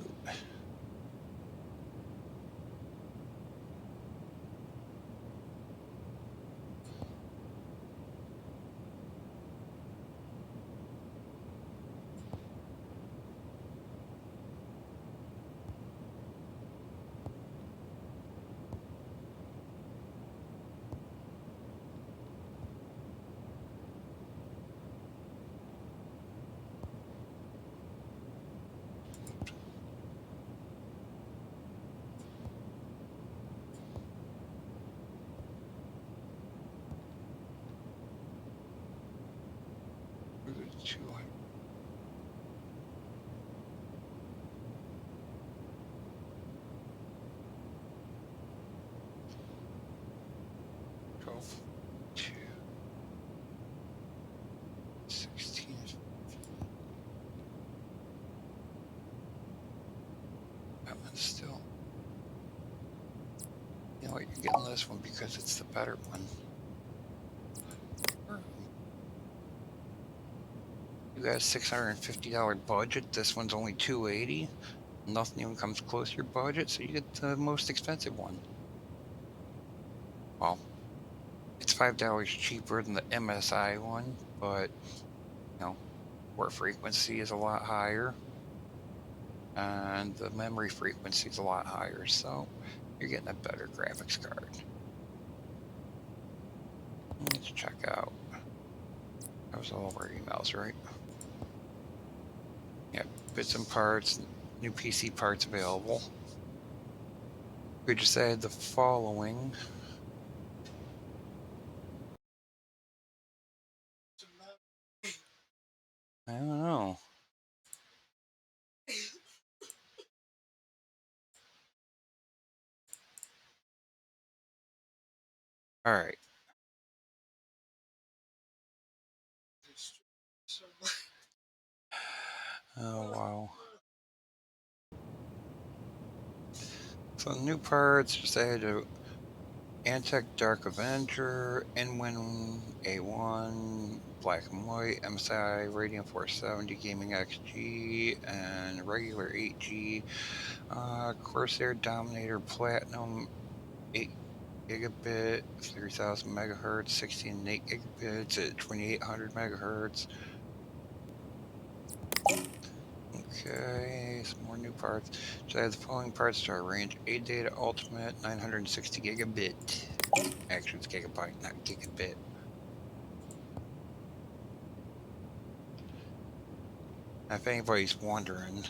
Twelve, 2, 16. That one's still. You know what? You're getting this one because it's the better one. You got a $650 budget. This one's only $280. Nothing even comes close to your budget, so you get the most expensive one. Well, it's $5 cheaper than the MSI one, but you know, port frequency is a lot higher, and the memory frequency is a lot higher, so you're getting a better graphics card. Let's check out. That was all of our emails, right? Yeah, bits and parts, new PC parts available. We just added the following. I don't know. All right. Oh, wow. So new parts, just added a Antec Dark Avenger, Inwin A1, Black and White, MSI, Radiant 470, Gaming XG, and regular 8G, Corsair Dominator Platinum 8 gigabit, 3000 megahertz, 16 and 8 gigabits at 2800 megahertz, Okay, some more new parts. So I have the following parts to our range: A data ultimate, 960 gigabit. Actually, it's gigabyte, not gigabit. Now, if anybody's wondering,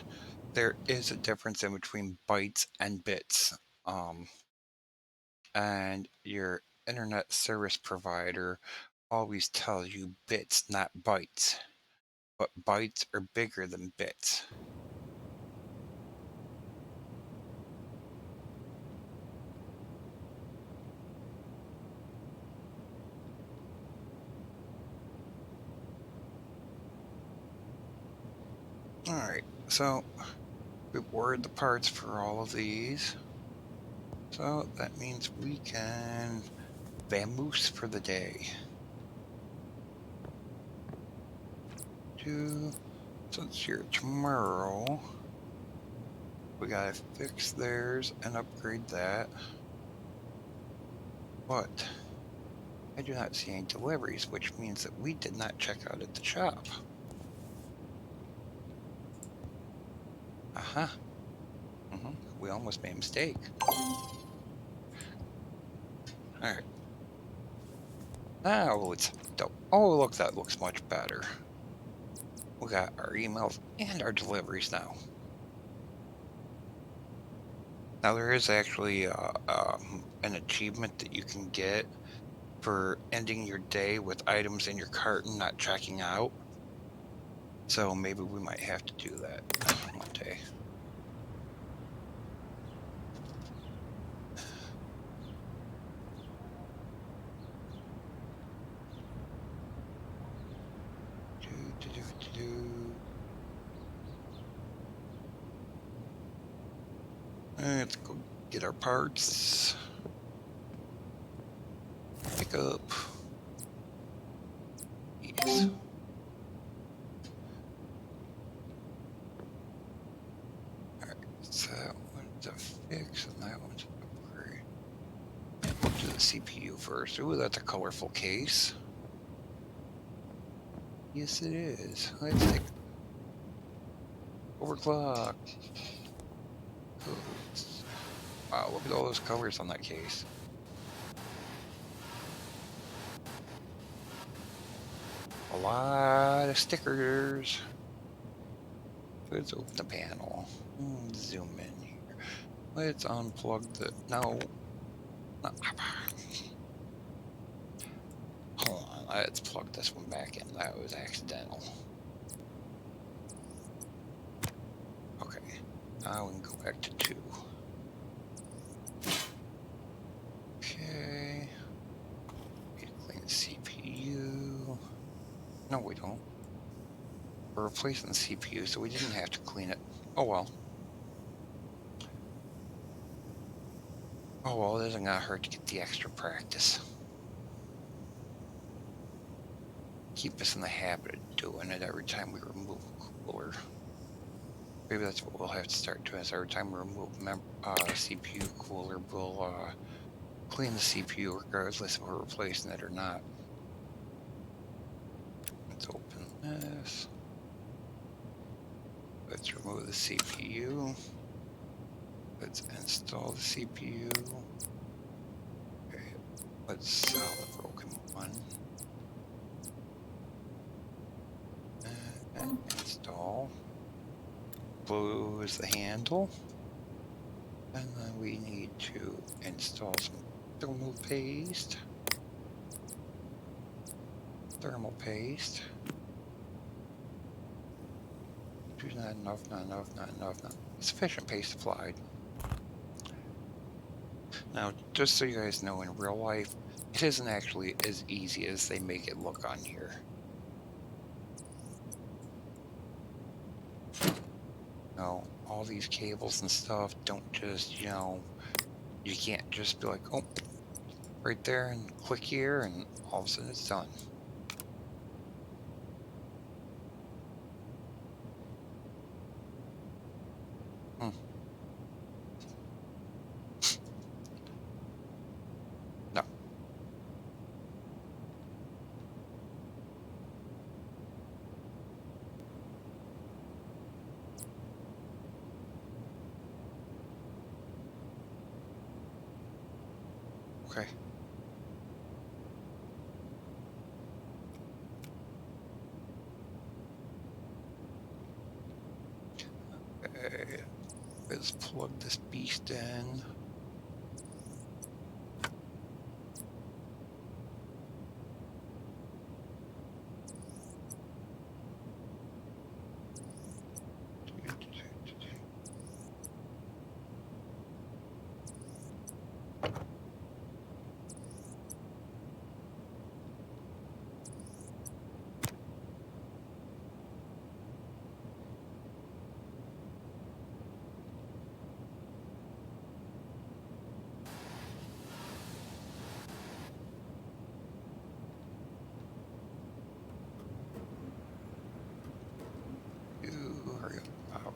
there is a difference in between bytes and bits. And your internet service provider always tells you bits, not bytes. But bytes are bigger than bits. Alright, so we've ordered the parts for all of these. So that means we can vamoose for the day. Since here tomorrow, we gotta fix theirs and upgrade that. But I do not see any deliveries, which means that we did not check out at the shop. Uh-huh. We almost made a mistake. Alright. Now it's... Oh, look, that looks much better. We got our emails and our deliveries now. Now there is actually an achievement that you can get for ending your day with items in your cart and not checking out. So maybe we might have to do that one day. Let's go get our parts. Pick up. Yes. Alright, so that one's a fix and that one's an upgrade. We'll do the CPU first. Ooh, that's a colorful case. Yes, it is. Let's take overclock. Wow, look at all those colors on that case. A lot of stickers. Let's open the panel. Zoom in here. Let's unplug the... No. Hold on. Let's plug this one back in. That was accidental. Okay. Now we can go back to 2. Okay. Need to clean the CPU. No, we don't. We're replacing the CPU, so we didn't have to clean it. Oh well. Oh well, it isn't gonna hurt to get the extra practice. Keep us in the habit of doing it every time we remove a cooler. Maybe that's what we'll have to start doing, is every time we remove CPU cooler, we'll clean the CPU regardless if we're replacing it or not. Let's open this. Let's remove the CPU. Let's install the CPU. Okay, let's sell the broken one. And install. Close the handle. And then we need to install some thermal paste. Thermal paste. Not enough, not enough, not enough, not sufficient paste applied. Now, just so you guys know, in real life, it isn't actually as easy as they make it look on here. No, all these cables and stuff don't just, you can't just be like, oh, right there and click here and all of a sudden it's done. No. Okay. Okay. Let's plug this beast in. Hurry up, power.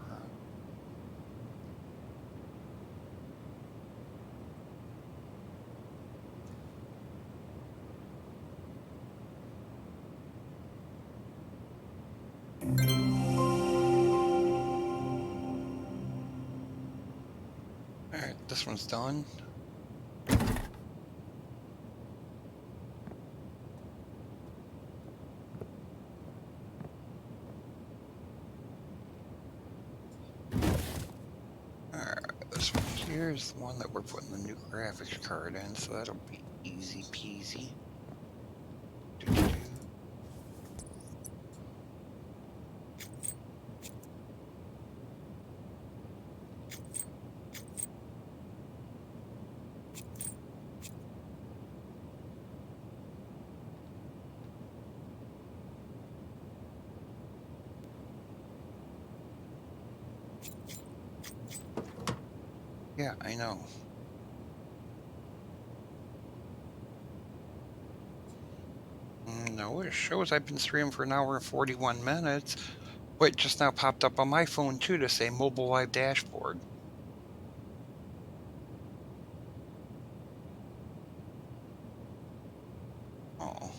Alright, this one's done. Alright, this one here is the one that we're putting the new graphics card in, so that'll be easy peasy. Yeah, I know. No, it shows I've been streaming for an hour and 41 minutes, but it just now popped up on my phone too to say mobile live dashboard. Oh.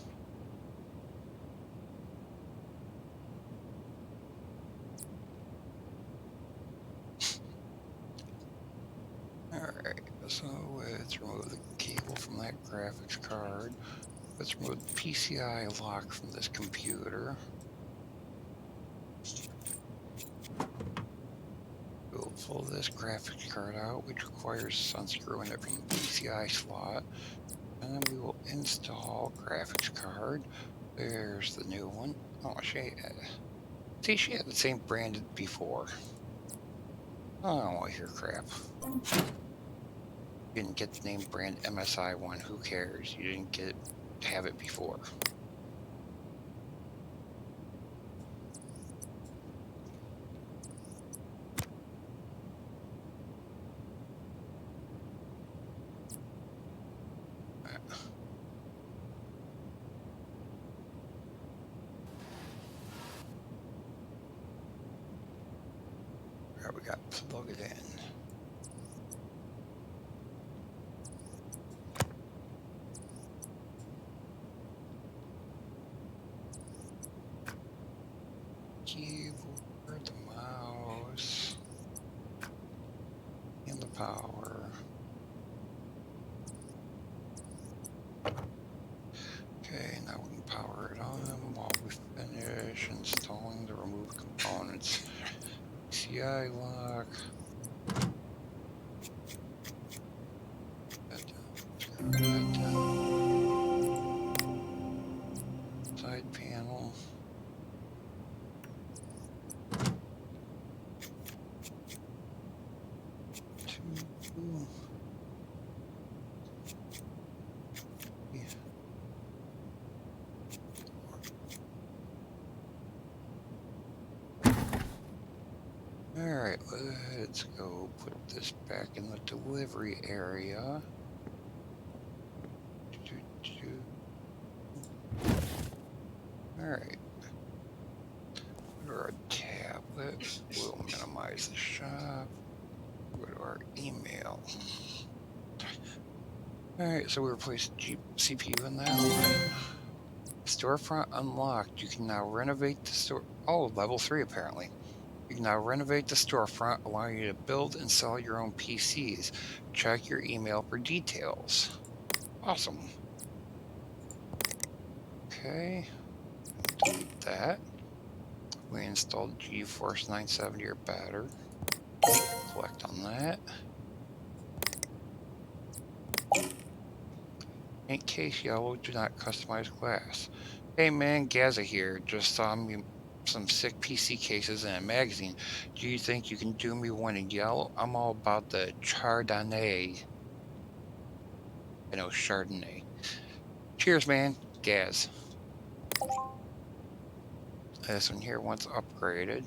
Alright, so let's remove the cable from that graphics card. Let's remove the PCI lock from this computer. We'll pull this graphics card out, which requires unscrewing it from the PCI slot. And then we will install graphics card. There's the new one. Oh, she had the same brand before. I don't want to hear crap. You didn't get the name brand MSI1. Who cares? You didn't have it before. Alright, we got to plug it in. Keyboard, the mouse, and the power. Okay, now we can power it on while we finish installing the removed components. PCI lock. Screw that down. Side panel. Two. Yeah. Alright, let's go put this back in the delivery area. Alright. Go to our tablet. We'll minimize the shop. Go to our email. Alright, so we replaced CPU in that one. Storefront unlocked. You can now renovate the store. Oh, level 3 apparently. You can now renovate the storefront, allowing you to build and sell your own PCs. Check your email for details. Awesome. Okay, delete that. We installed GeForce 970 or better. Collect on that. Paint case yellow, do not customize glass. Hey man, Gaza here. Just saw me some sick PC cases in a magazine. Do you think you can do me one in yellow? I'm all about the Chardonnay. I know Chardonnay. Cheers, man. Gaz. This one here once upgraded.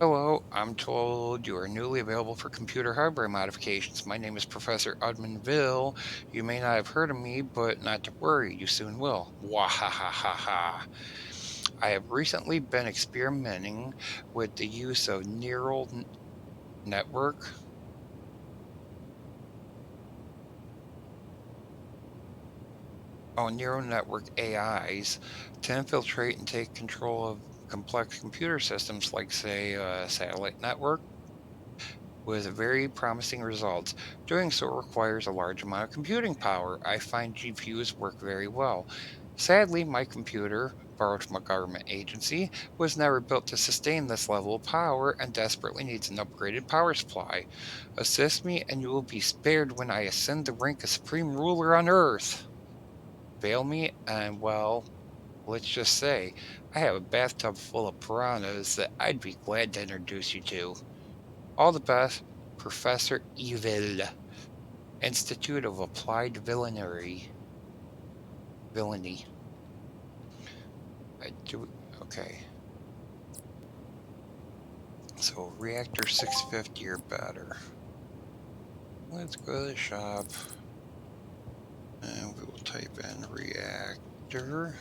Hello, I'm told you are newly available for computer hardware modifications. My name is Professor Udmanville. You may not have heard of me, but not to worry, you soon will. Wahahaha. I have recently been experimenting with the use of network. Neural network AIs to infiltrate and take control of complex computer systems like, say, a satellite network with very promising results. Doing so requires a large amount of computing power. I find GPUs work very well. Sadly, my computer, borrowed from a government agency, was never built to sustain this level of power and desperately needs an upgraded power supply. Assist me, and you will be spared when I ascend the rank of supreme ruler on Earth. Fail me, and well, let's just say I have a bathtub full of piranhas that I'd be glad to introduce you to. All the best, Professor Evil, Institute of Applied Villainy. Okay. So reactor 650 or better. Let's go to the shop. And we will type in reactor.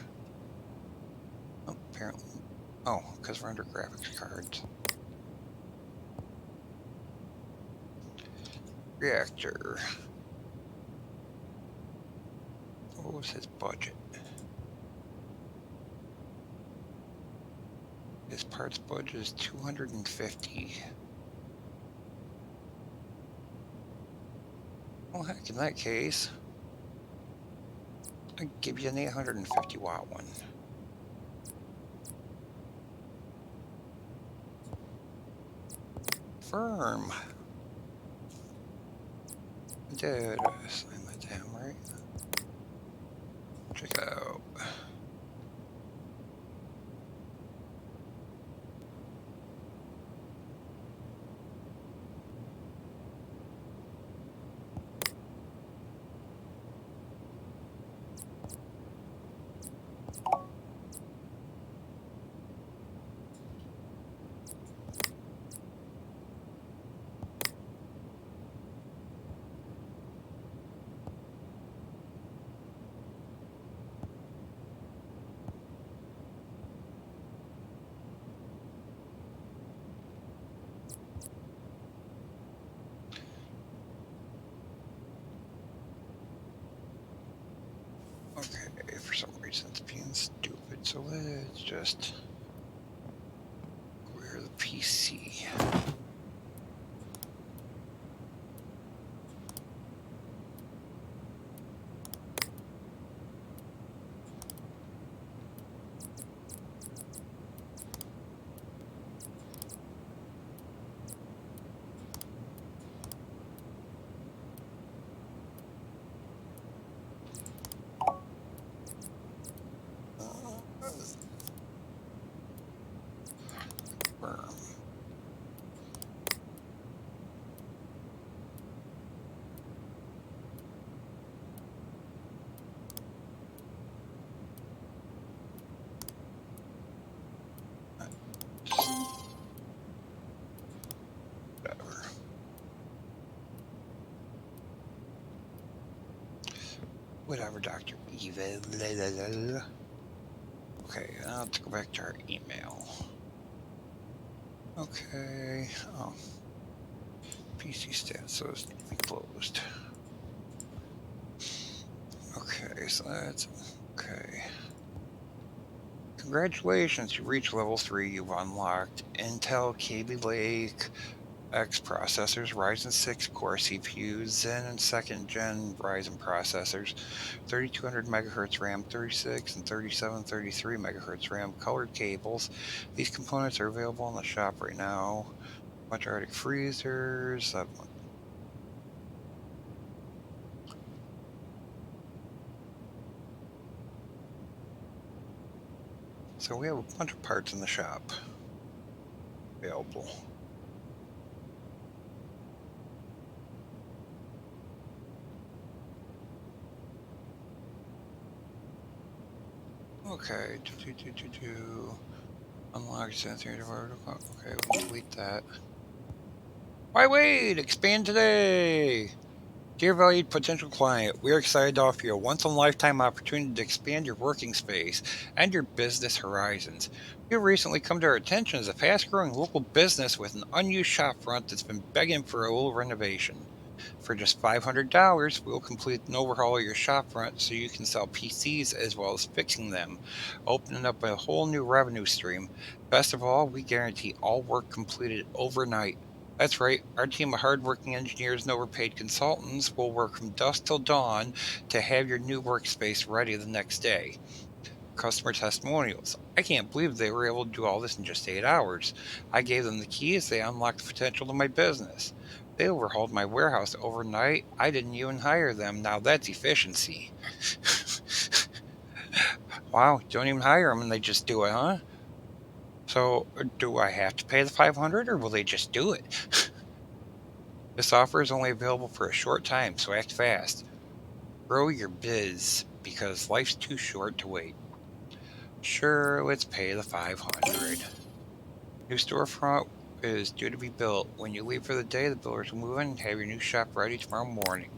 Oh, apparently. Oh, because we're under graphics cards. Reactor. What was his budget? His parts budget is 250. Well, heck, in that case, I'll give you an 850 watt one. Firm. Did I sign that down right? Check it out. Okay, for some reason it's being stupid, so let's just clear the PC. Firm. Whatever. Whatever, Dr. Evil. Okay, let's go back to our email. Okay. Oh. PC stats, so it's need to be closed. Okay, so that's okay. Congratulations, you reached level 3. You've unlocked Intel Kaby Lake X processors, Ryzen 6 core CPUs, Zen and second gen Ryzen processors, 3200 megahertz RAM, 36 and 3733 megahertz RAM, colored cables. These components are available in the shop right now. Quadratic freezers. So we have a bunch of parts in the shop available. Okay, unlock sensory vertical. Okay, we'll delete that. Why wait? Expand today! Dear valued potential client, we are excited to offer you a once-in-a-lifetime opportunity to expand your working space and your business horizons. You have recently come to our attention as a fast-growing local business with an unused shop front that's been begging for a little renovation. For just $500, we will complete an overhaul of your shop front so you can sell PCs as well as fixing them, opening up a whole new revenue stream. Best of all, we guarantee all work completed overnight. That's right, our team of hardworking engineers and overpaid consultants will work from dusk till dawn to have your new workspace ready the next day. Customer testimonials. I can't believe they were able to do all this in just 8 hours. I gave them the keys, they unlocked the potential to my business. They overhauled my warehouse overnight. I didn't even hire them. Now that's efficiency. Wow, don't even hire them and they just do it, huh? So, do I have to pay the 500 or will they just do it? This offer is only available for a short time, so act fast. Grow your biz because life's too short to wait. Sure, let's pay the 500. New storefront is due to be built. When you leave for the day, the builders will move in and have your new shop ready tomorrow morning.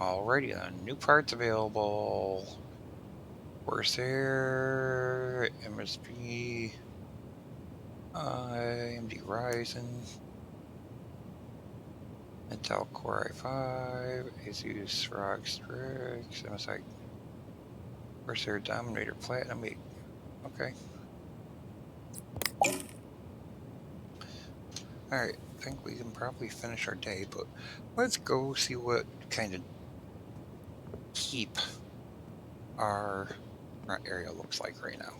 Alrighty then, new parts available. Corsair, MSP, AMD Ryzen, Intel Core i5, Asus ROG Strix, MSI Corsair Dominator Platinum 8. Okay. Alright, I think we can probably finish our day, but let's go see what kind of keep our front area looks like right now.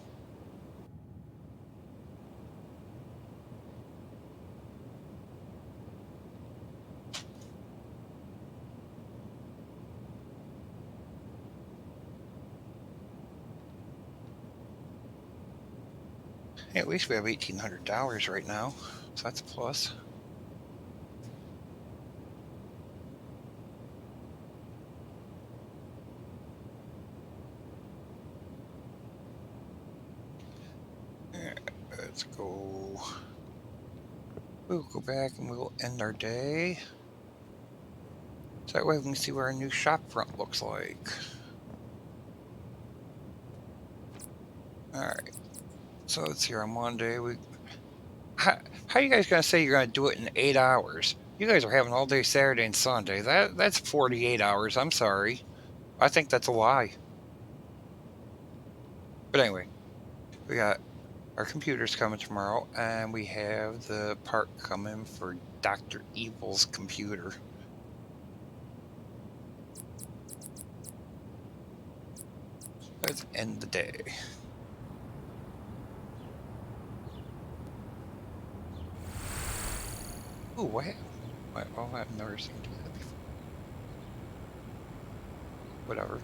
Hey, at least we have $1,800 right now, so that's a plus. Let's go. We'll go back and we'll end our day. So that way we can see what our new shop front looks like. Alright, so it's here on Monday. How you guys gonna say you're gonna do it in 8 hours? You guys are having all day Saturday and Sunday. That's 48 hours. I'm sorry. I think that's a lie. But anyway, we got our computer's coming tomorrow, and we have the part coming for Dr. Evil's computer. Let's end the day. Ooh, what? Oh, I've never seen do that before. Whatever.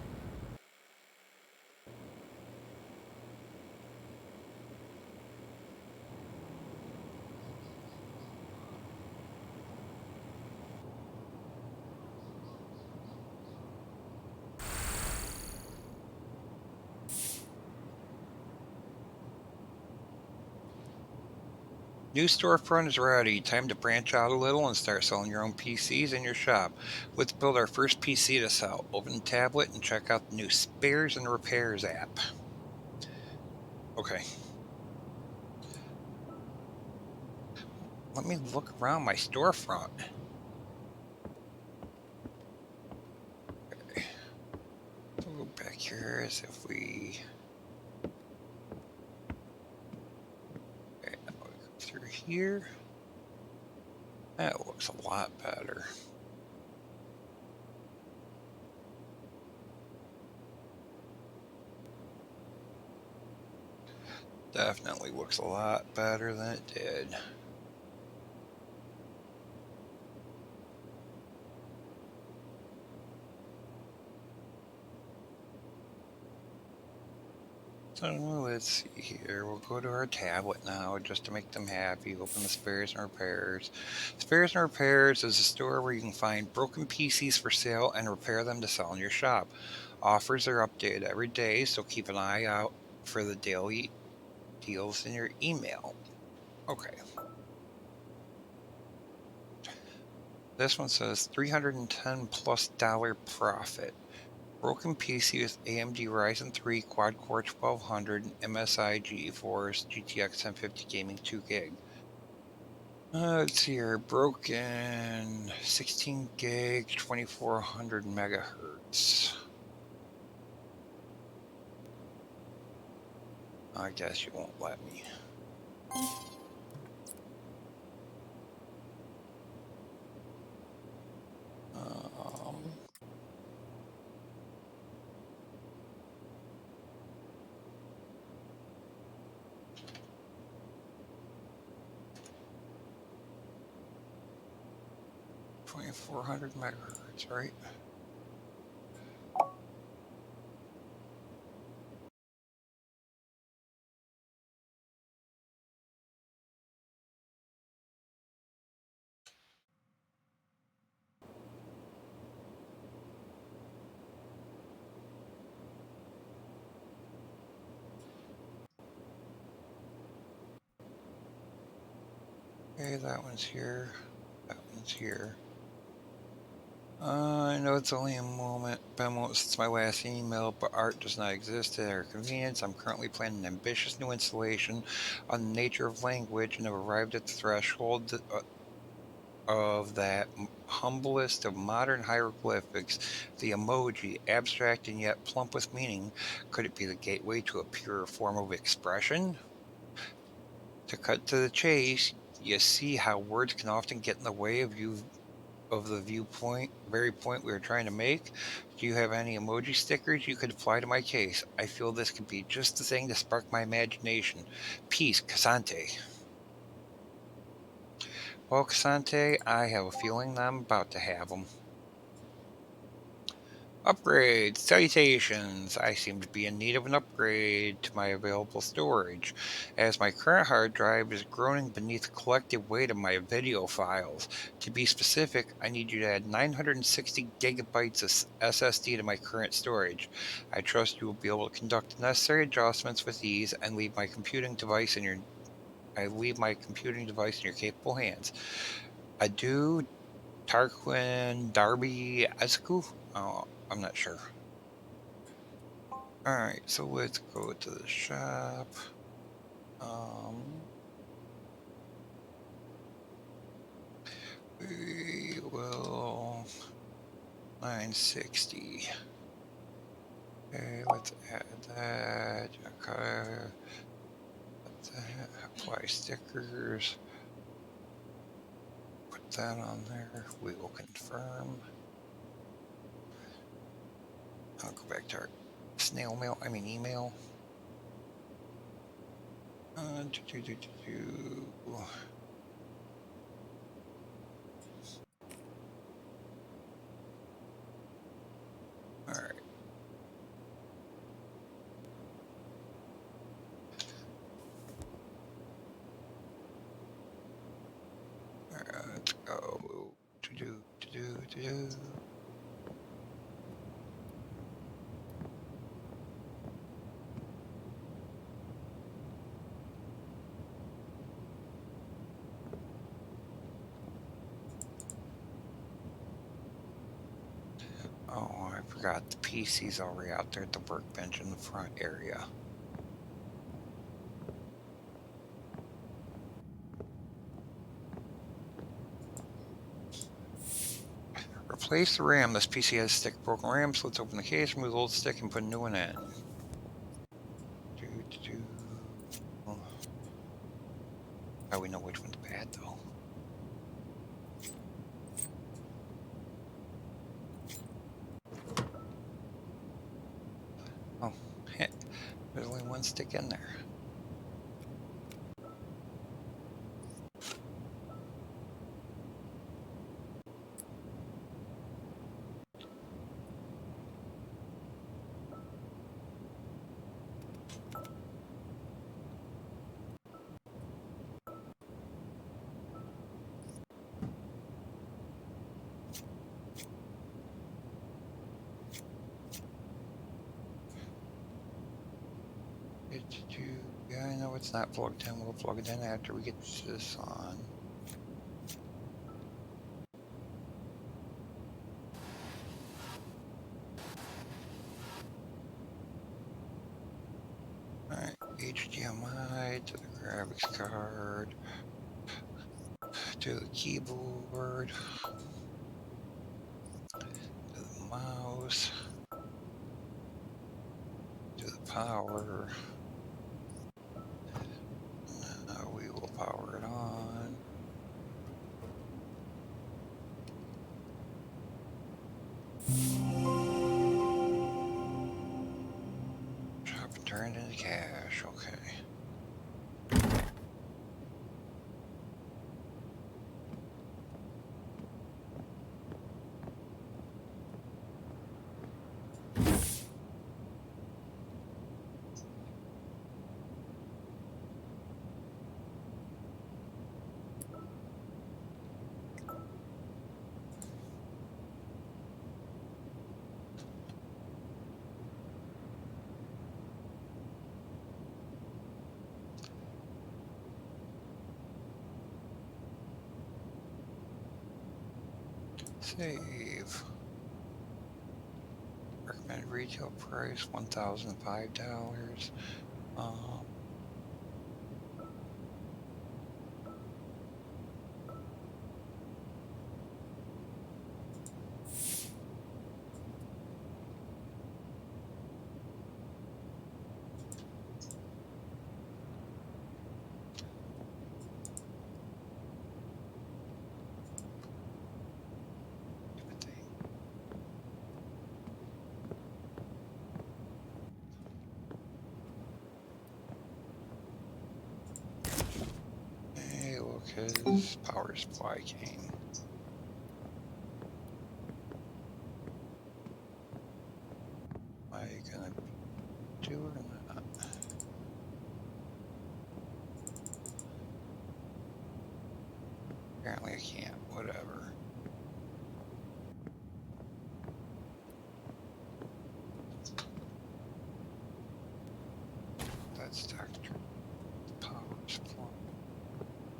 New storefront is ready. Time to branch out a little and start selling your own PCs in your shop. Let's build our first PC to sell. Open the tablet and check out the new Spares and Repairs app. Okay. Let me look around my storefront. Okay. So we'll go back here as if we... Okay, now we go through here. looks a lot better. Definitely looks a lot better than it did. So let's see here. We'll go to our tablet now just to make them happy. Open the Spares and Repairs. Spares and Repairs is a store where you can find broken PCs for sale and repair them to sell in your shop. Offers are updated every day, so keep an eye out for the daily deals in your email. Okay. This one says $310 plus profit. Broken PC with AMD Ryzen 3 quad core 1200 and MSI GeForce GTX 1050 gaming 2 gig. Let's see here. Broken 16 gig 2400 megahertz. I guess you won't let me. 2400 megahertz, right? Okay, that one's here. That one's here. I know it's only a moment, been a moment since my last email, but art does not exist at our convenience. I'm currently planning an ambitious new installation on the nature of language and have arrived at the threshold of that humblest of modern hieroglyphics, the emoji, abstract and yet plump with meaning. Could it be the gateway to a purer form of expression? To cut to the chase, you see how words can often get in the way of the very point we are trying to make. Do you have any emoji stickers you could apply to my case? I feel this could be just the thing to spark my imagination. Peace, Casante. Well, Casante, I have a feeling that I'm about to have them. Upgrade! Salutations! I seem to be in need of an upgrade to my available storage, as my current hard drive is groaning beneath the collective weight of my video files. To be specific, I need you to add 960 gigabytes of SSD to my current storage. I trust you will be able to conduct the necessary adjustments with ease and leave my computing device in your capable hands. Adieu, Tarquin Darby Escu? Oh, I'm not sure. Alright, so let's go to the shop. We will 960. Okay, let's add that. Okay. Apply stickers. Put that on there. We will confirm. I'll go back to our email. All right. Let's go. Oh, I forgot the PC's already out there at the workbench in the front area. Replace the RAM. This PC has a stick broken RAM, so let's open the case, remove the old stick, and put a new one in. How we know which one's bad, though? stick in there. Yeah, I know it's not plugged in. We'll plug it in after we get this on. Alright, HDMI to the graphics card, to the keyboard, to the mouse, to the power. We will power it on. Chop and turn it into cash. Okay. Save. Recommended retail price $1,005. Hey, look, his power supply came. Am I gonna do it or not? Apparently I can't. Whatever. That's Dr. Power supply.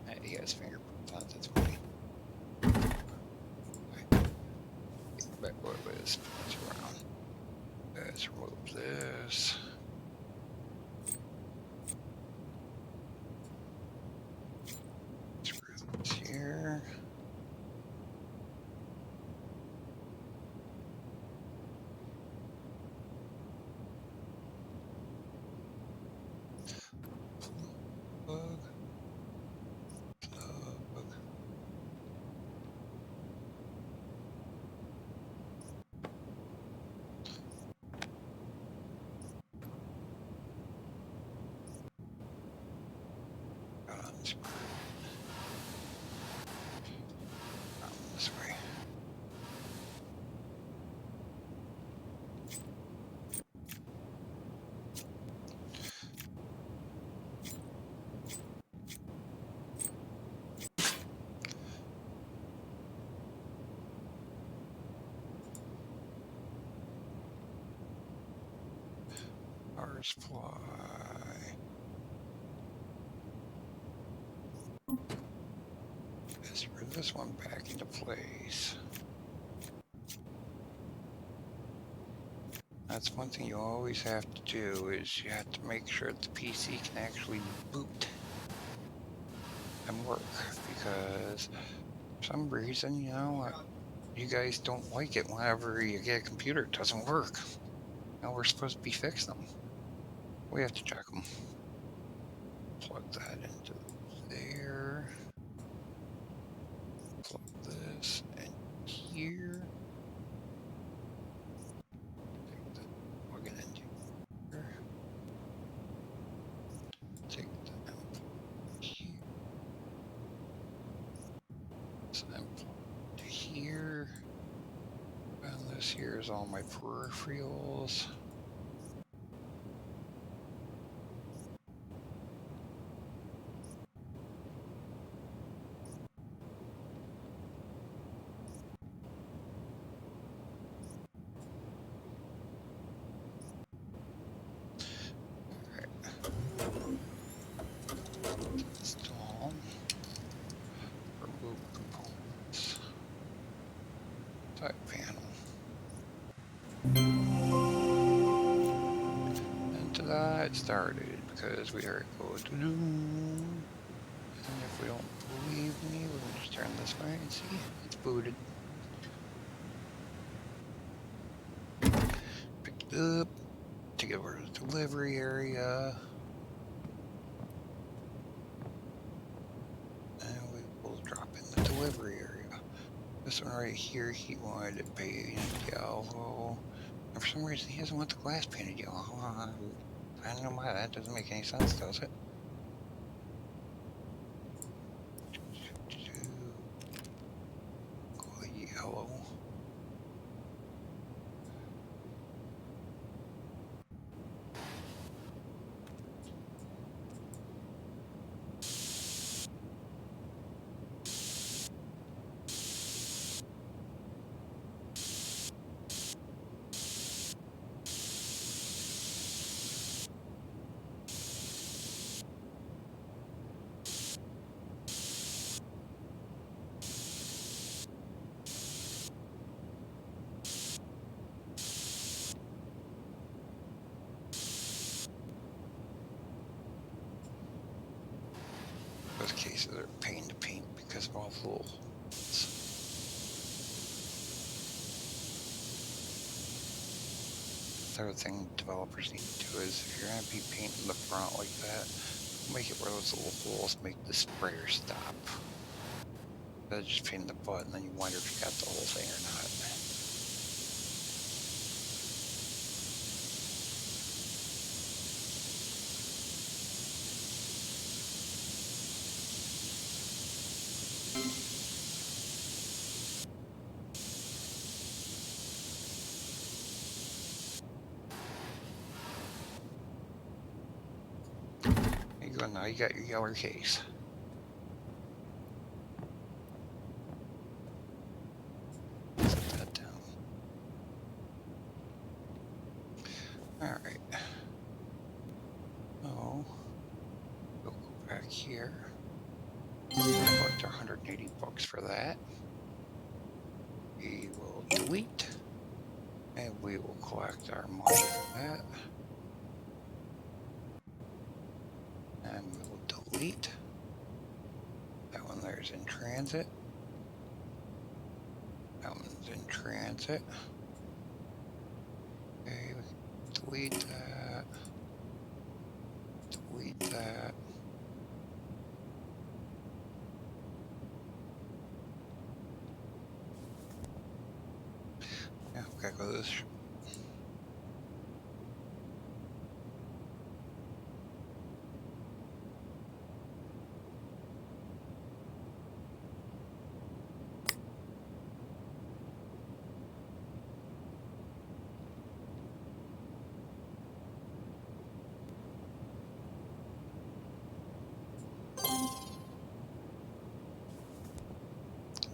Hey, he has fingerprints on it. That's funny. But what is this around? Let's remove this. Screw this here. Plug. Plug. Unscrew. This way. Power supply. Let's screw this one back into place. That's one thing you always have to do, is you have to make sure that the PC can actually boot and work, because for some reason, you know, you guys don't like it whenever you get a computer, it doesn't work. Now we're supposed to be fixing them. We have to check them. Plug that into there. Plug this in here. Plug it into here. then here. And this here is all my peripherals. Install. Remove components. Side panel. Until that started, because we are going to do. And if we don't believe me, we can just turn this way and see it's booted. Pick it up, take it over to the delivery area, and we will drop in the delivery area. This one right here, he wanted it painted yellow. And for some reason, he doesn't want the glass painted yellow. I don't know why. That doesn't make any sense, does it? Go yellow. Those cases are a pain to paint because of all the little holes. The other thing developers need to do is if you're going to be painting the front like that, make it where those little holes make the sprayer stop. Instead of just painting the butt and then you wonder if you got the whole thing or not. There you go, now you got your yellow case. Set that down. Alright. Oh. We'll go back here. Collect our 180 bucks for that. We will delete. And we will collect our money for that. And we will delete. That one there's in transit. That one's in transit. Okay, delete that. Delete that. Yeah, we gotta go to this.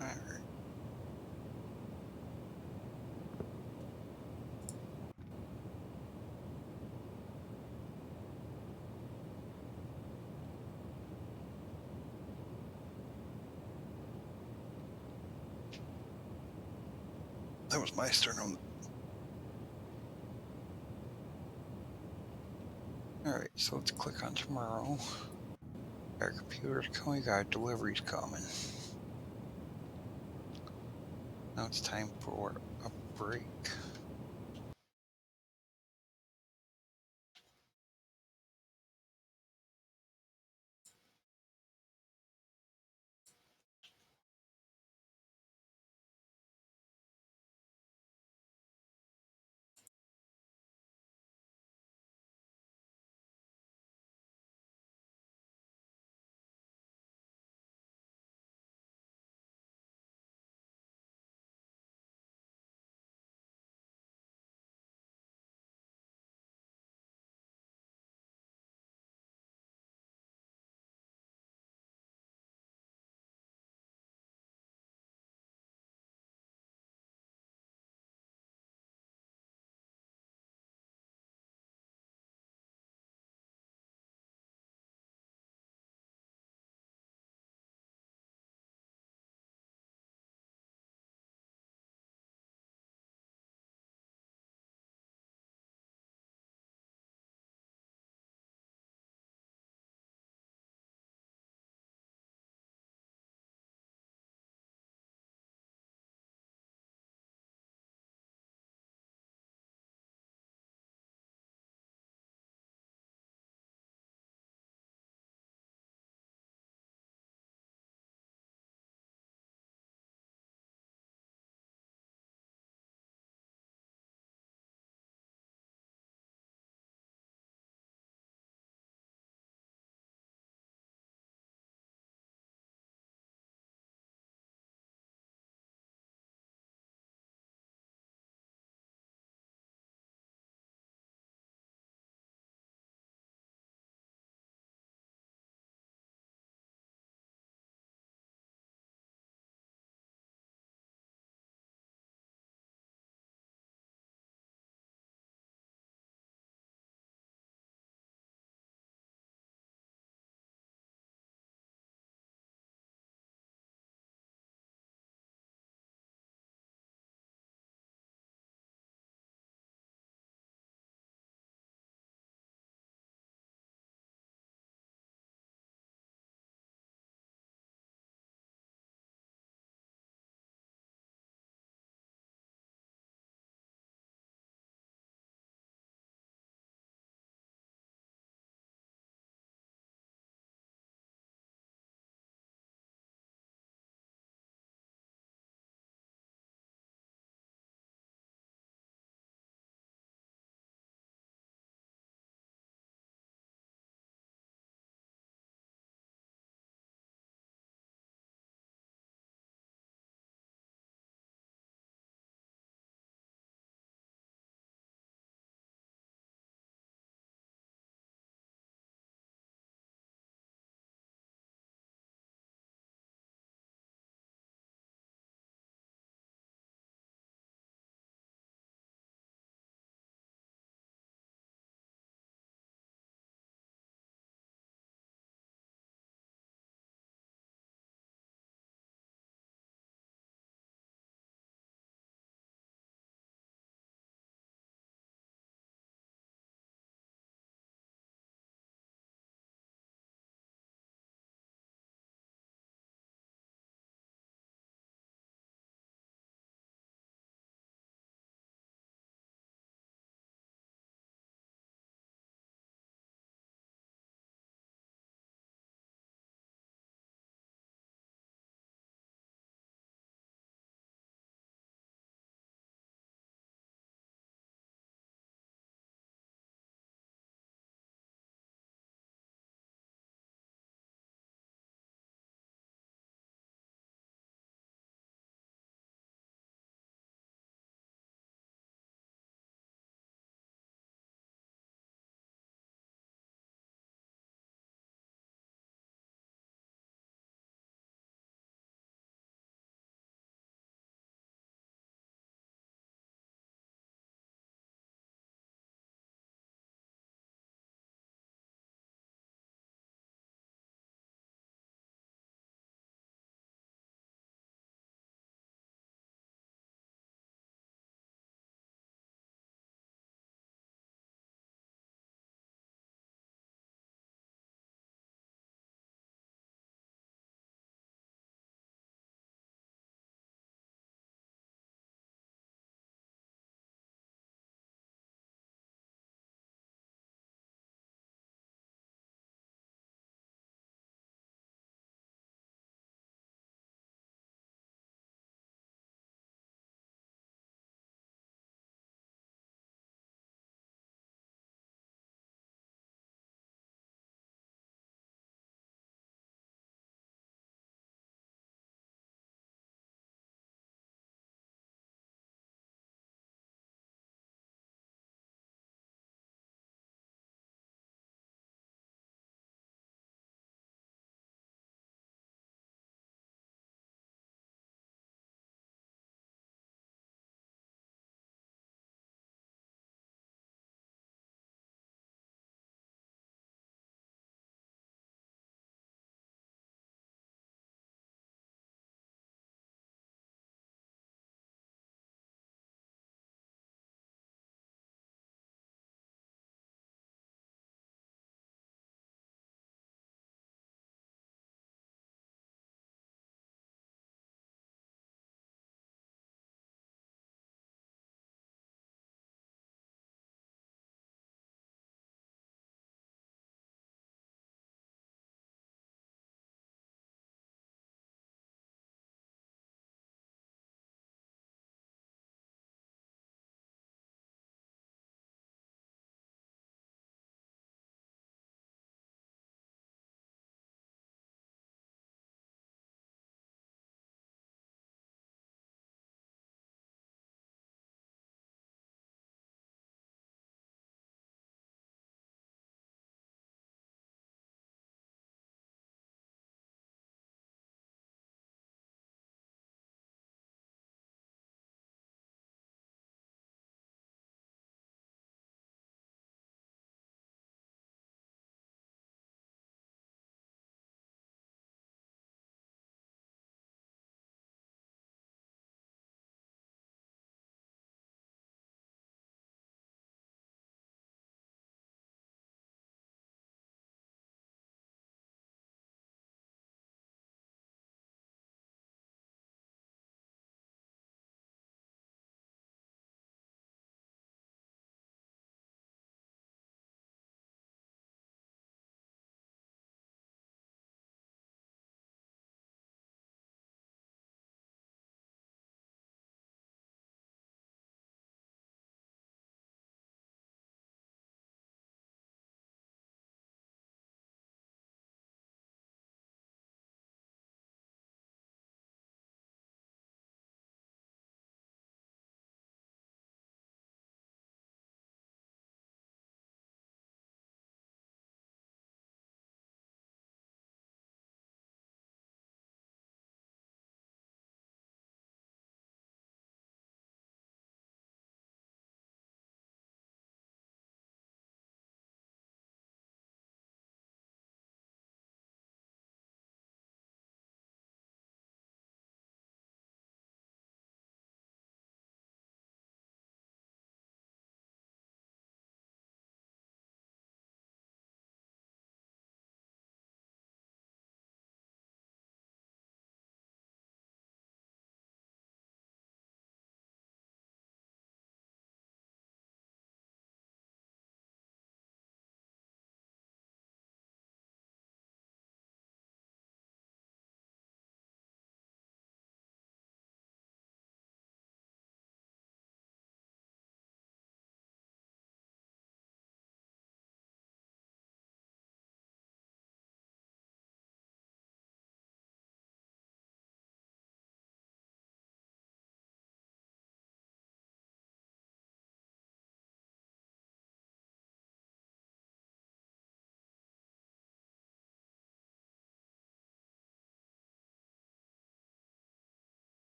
Alright. That was my sternum. Alright, so let's click on tomorrow. Our computer's coming, got deliveries coming. Now it's time for a break.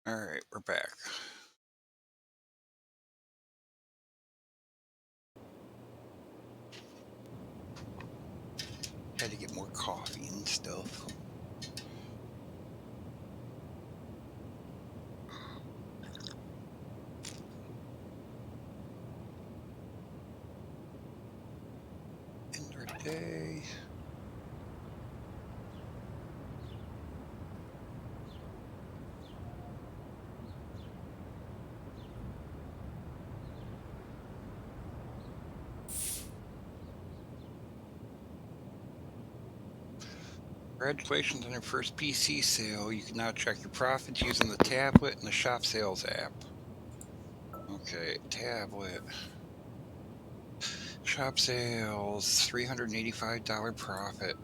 All right, we're back. Had to get more coffee and stuff. End our day. Congratulations on your first PC sale. You can now check your profits using the tablet and the shop sales app. Okay, tablet. Shop sales, $385 profit.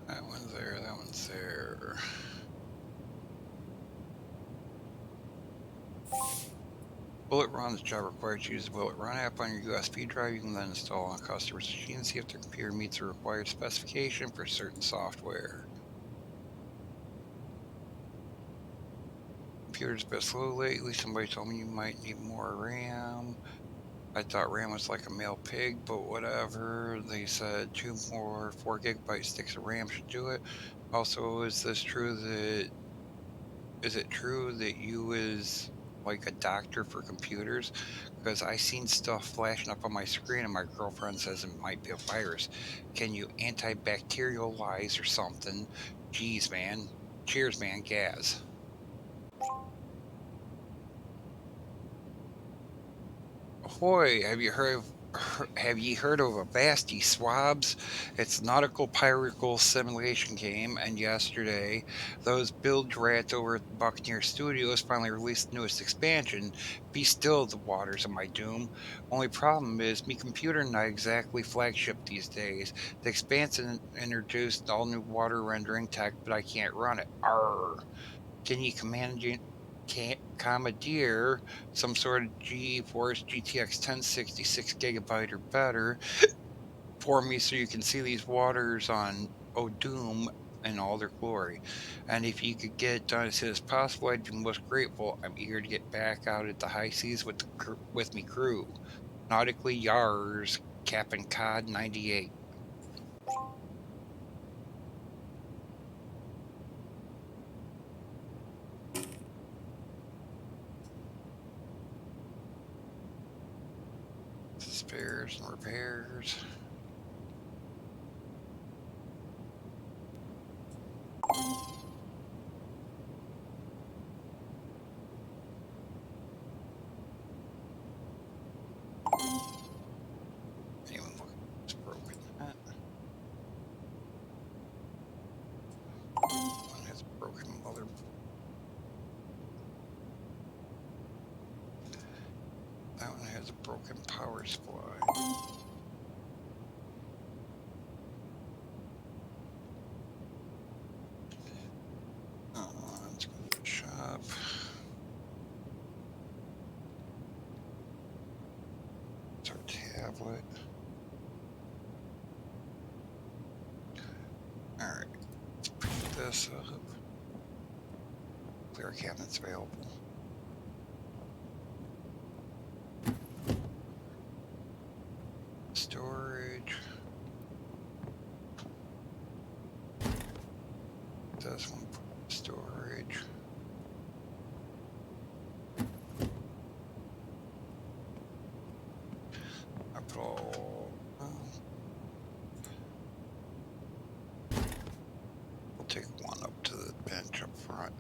That one's there, that one's there. Bullet Run, this job requires you to use the Bullet Run app on your USB drive. You can then install on a customer's machine and see if their computer meets the required specification for certain software. Computer's been slow lately. Somebody told me you might need more RAM. I thought RAM was like a male pig, but whatever. They said 2 more 4 GB sticks of RAM should do it. Also, is it true that you is like a doctor for computers? Because I seen stuff flashing up on my screen and my girlfriend says it might be a virus. Can you antibacterialize or something? Jeez, man. Cheers, man. Gaz. Ahoy, have ye heard of Avasti Swabs? It's nautical piratical simulation game, and yesterday those bilge rats over at Buccaneer Studios finally released the newest expansion. Be still the waters of my doom. Only problem is me computer not exactly flagship these days. The expansion introduced all new water rendering tech, but I can't run it. Arr. Can you commandeer some sort of GeForce GTX 1060 6 GB or better for me so you can see these waters on Odum in all their glory? And if you could get it done as soon as possible, I'd be most grateful. I'm eager to get back out at the high seas with me crew. Nautically Yars, Captain Cod 98. Spares and repairs. Anyone look it's broken? One has a broken mother. That one has a broken power supply. Let's go to the shop. It's our tablet. Alright, let's pick this up. Clear cabinets available. Storage. This one, put in storage. I put all. We'll take one up to the bench up front.